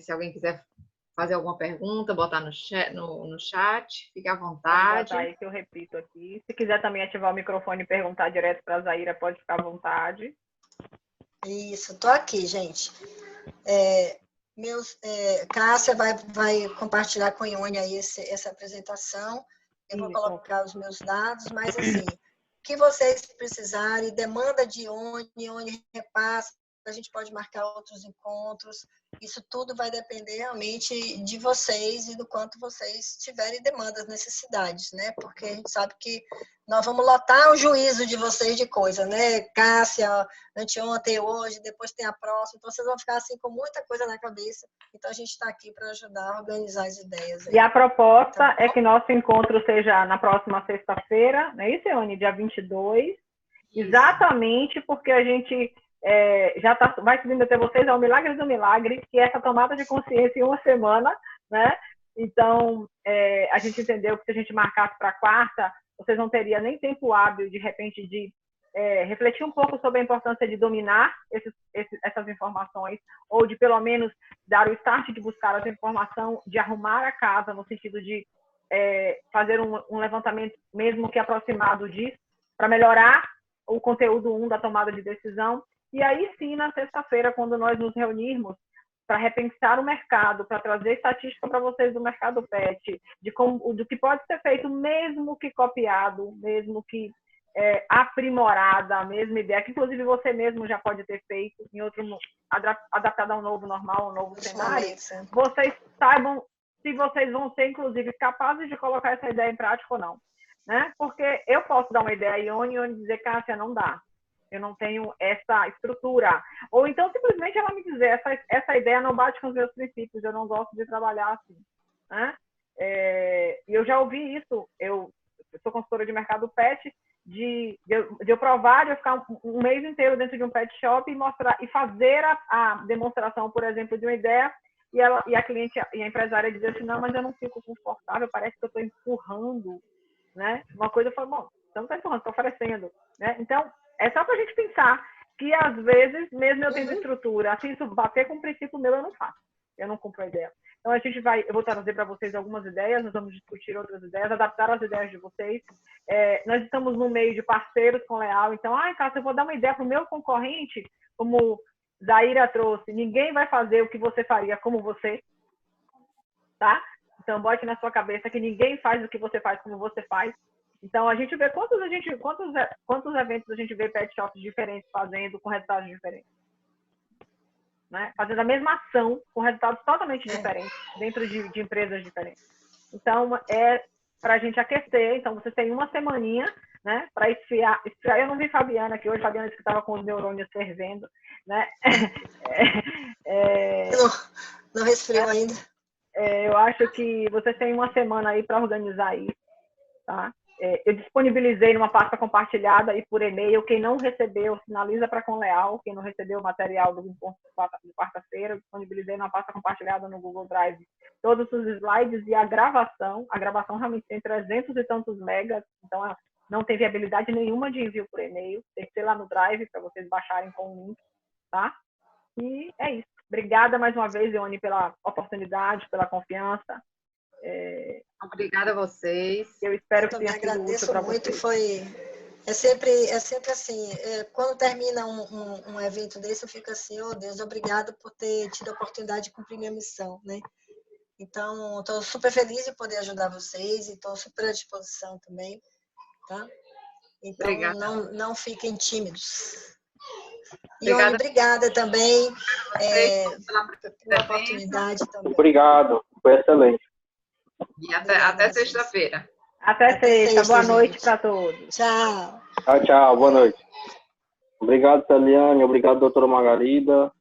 Se alguém quiser fazer alguma pergunta, botar no chat, fique à vontade. Botar aí que eu repito aqui. Se quiser também ativar o microfone e perguntar direto para a Zaira, pode ficar à vontade. Isso, estou aqui, gente. Cássia vai compartilhar com a Ione aí essa apresentação. Eu vou colocar os meus dados, mas assim, o que vocês precisarem, demanda de Ione repassa, a gente pode marcar outros encontros. Isso tudo vai depender realmente de vocês e do quanto vocês tiverem demandas, necessidades, né? Porque a gente sabe que nós vamos lotar o juízo de vocês de coisa, né? Cássia, anteontem, hoje, depois tem a próxima. Então, vocês vão ficar assim com muita coisa na cabeça. Então, a gente está aqui para ajudar a organizar as ideias. Aí. E a proposta é que nosso encontro seja na próxima sexta-feira, não é isso, Ione? Dia 22. Isso. Exatamente porque a gente vai subindo até vocês, é um milagre do milagre, que é essa tomada de consciência em uma semana, né? Então, a gente entendeu que se a gente marcasse para quarta, vocês não teriam nem tempo hábil, de repente, de refletir um pouco sobre a importância de dominar essas informações, ou de, pelo menos, dar o start de buscar essa informação, de arrumar a casa, no sentido de fazer um levantamento, mesmo que aproximado disso, para melhorar o conteúdo 1 da tomada de decisão. E aí sim, na sexta-feira, quando nós nos reunirmos para repensar o mercado, para trazer estatística para vocês do mercado pet, do que pode ser feito, mesmo que copiado, mesmo que aprimorada, a mesma ideia, que inclusive você mesmo já pode ter feito em outro, adaptado a um novo normal, a um novo cenário, vocês saibam se vocês vão ser, inclusive, capazes de colocar essa ideia em prática ou não. Né? Porque eu posso dar uma ideia a Ione dizer, Cássia, não dá. Eu não tenho essa estrutura. Ou então, simplesmente, ela me dizer, essa ideia não bate com os meus princípios, eu não gosto de trabalhar assim. Né? E eu já ouvi isso, eu sou consultora de mercado pet, de eu provar, de eu ficar um mês inteiro dentro de um pet shop e mostrar e fazer a demonstração, por exemplo, de uma ideia, e a cliente e a empresária dizer assim, não, mas eu não fico confortável, parece que eu estou empurrando. Né? Uma coisa eu falo, bom, você não está empurrando, estou oferecendo. Né? Então, é só para a gente pensar que, às vezes, mesmo eu tendo estrutura, assim, isso bater com o princípio meu, eu não faço. Eu não cumpro a ideia. Então, eu vou trazer para vocês algumas ideias, nós vamos discutir outras ideias, adaptar as ideias de vocês. Nós estamos no meio de parceiros com Leal, então, Cássia, eu vou dar uma ideia para o meu concorrente, como Zaira trouxe, ninguém vai fazer o que você faria como você, tá? Então, bote na sua cabeça que ninguém faz o que você faz como você faz. Então, a gente vê quantos eventos a gente vê pet shops diferentes fazendo com resultados diferentes. Né? Fazendo a mesma ação com resultados totalmente diferentes, dentro de empresas diferentes. Então, para a gente aquecer. Então, você tem uma semaninha, né, para esfriar. Eu não vi Fabiana aqui hoje, Fabiana disse que estava com os neurônios fervendo. Né? Não resfriou ainda. Eu acho que vocês têm uma semana aí para organizar isso, tá? Eu disponibilizei numa pasta compartilhada e por e-mail. Quem não recebeu, sinaliza para com Leal. Quem não recebeu o material do encontro de quarta-feira, eu disponibilizei numa pasta compartilhada no Google Drive todos os slides e a gravação. A gravação realmente tem 300 e tantos megas, então não tem viabilidade nenhuma de envio por e-mail. Tem que ser lá no Drive para vocês baixarem com o link, tá? E é isso. Obrigada mais uma vez, Ione, pela oportunidade, pela confiança. Obrigada a vocês. Eu espero que tenha sido útil para vocês. É sempre assim, quando termina um evento desse, eu fico assim, oh Deus, obrigada por ter tido a oportunidade de cumprir minha missão, né? Então, estou super feliz de poder ajudar vocês e estou super à disposição também, tá? Então, não fiquem tímidos. Ione, obrigada também pela oportunidade também. Obrigado, foi excelente. E até sexta-feira. Até sexta. Boa noite para todos. Tchau. Tchau, boa noite. Obrigado, Celiane. Obrigado, doutora Margarida.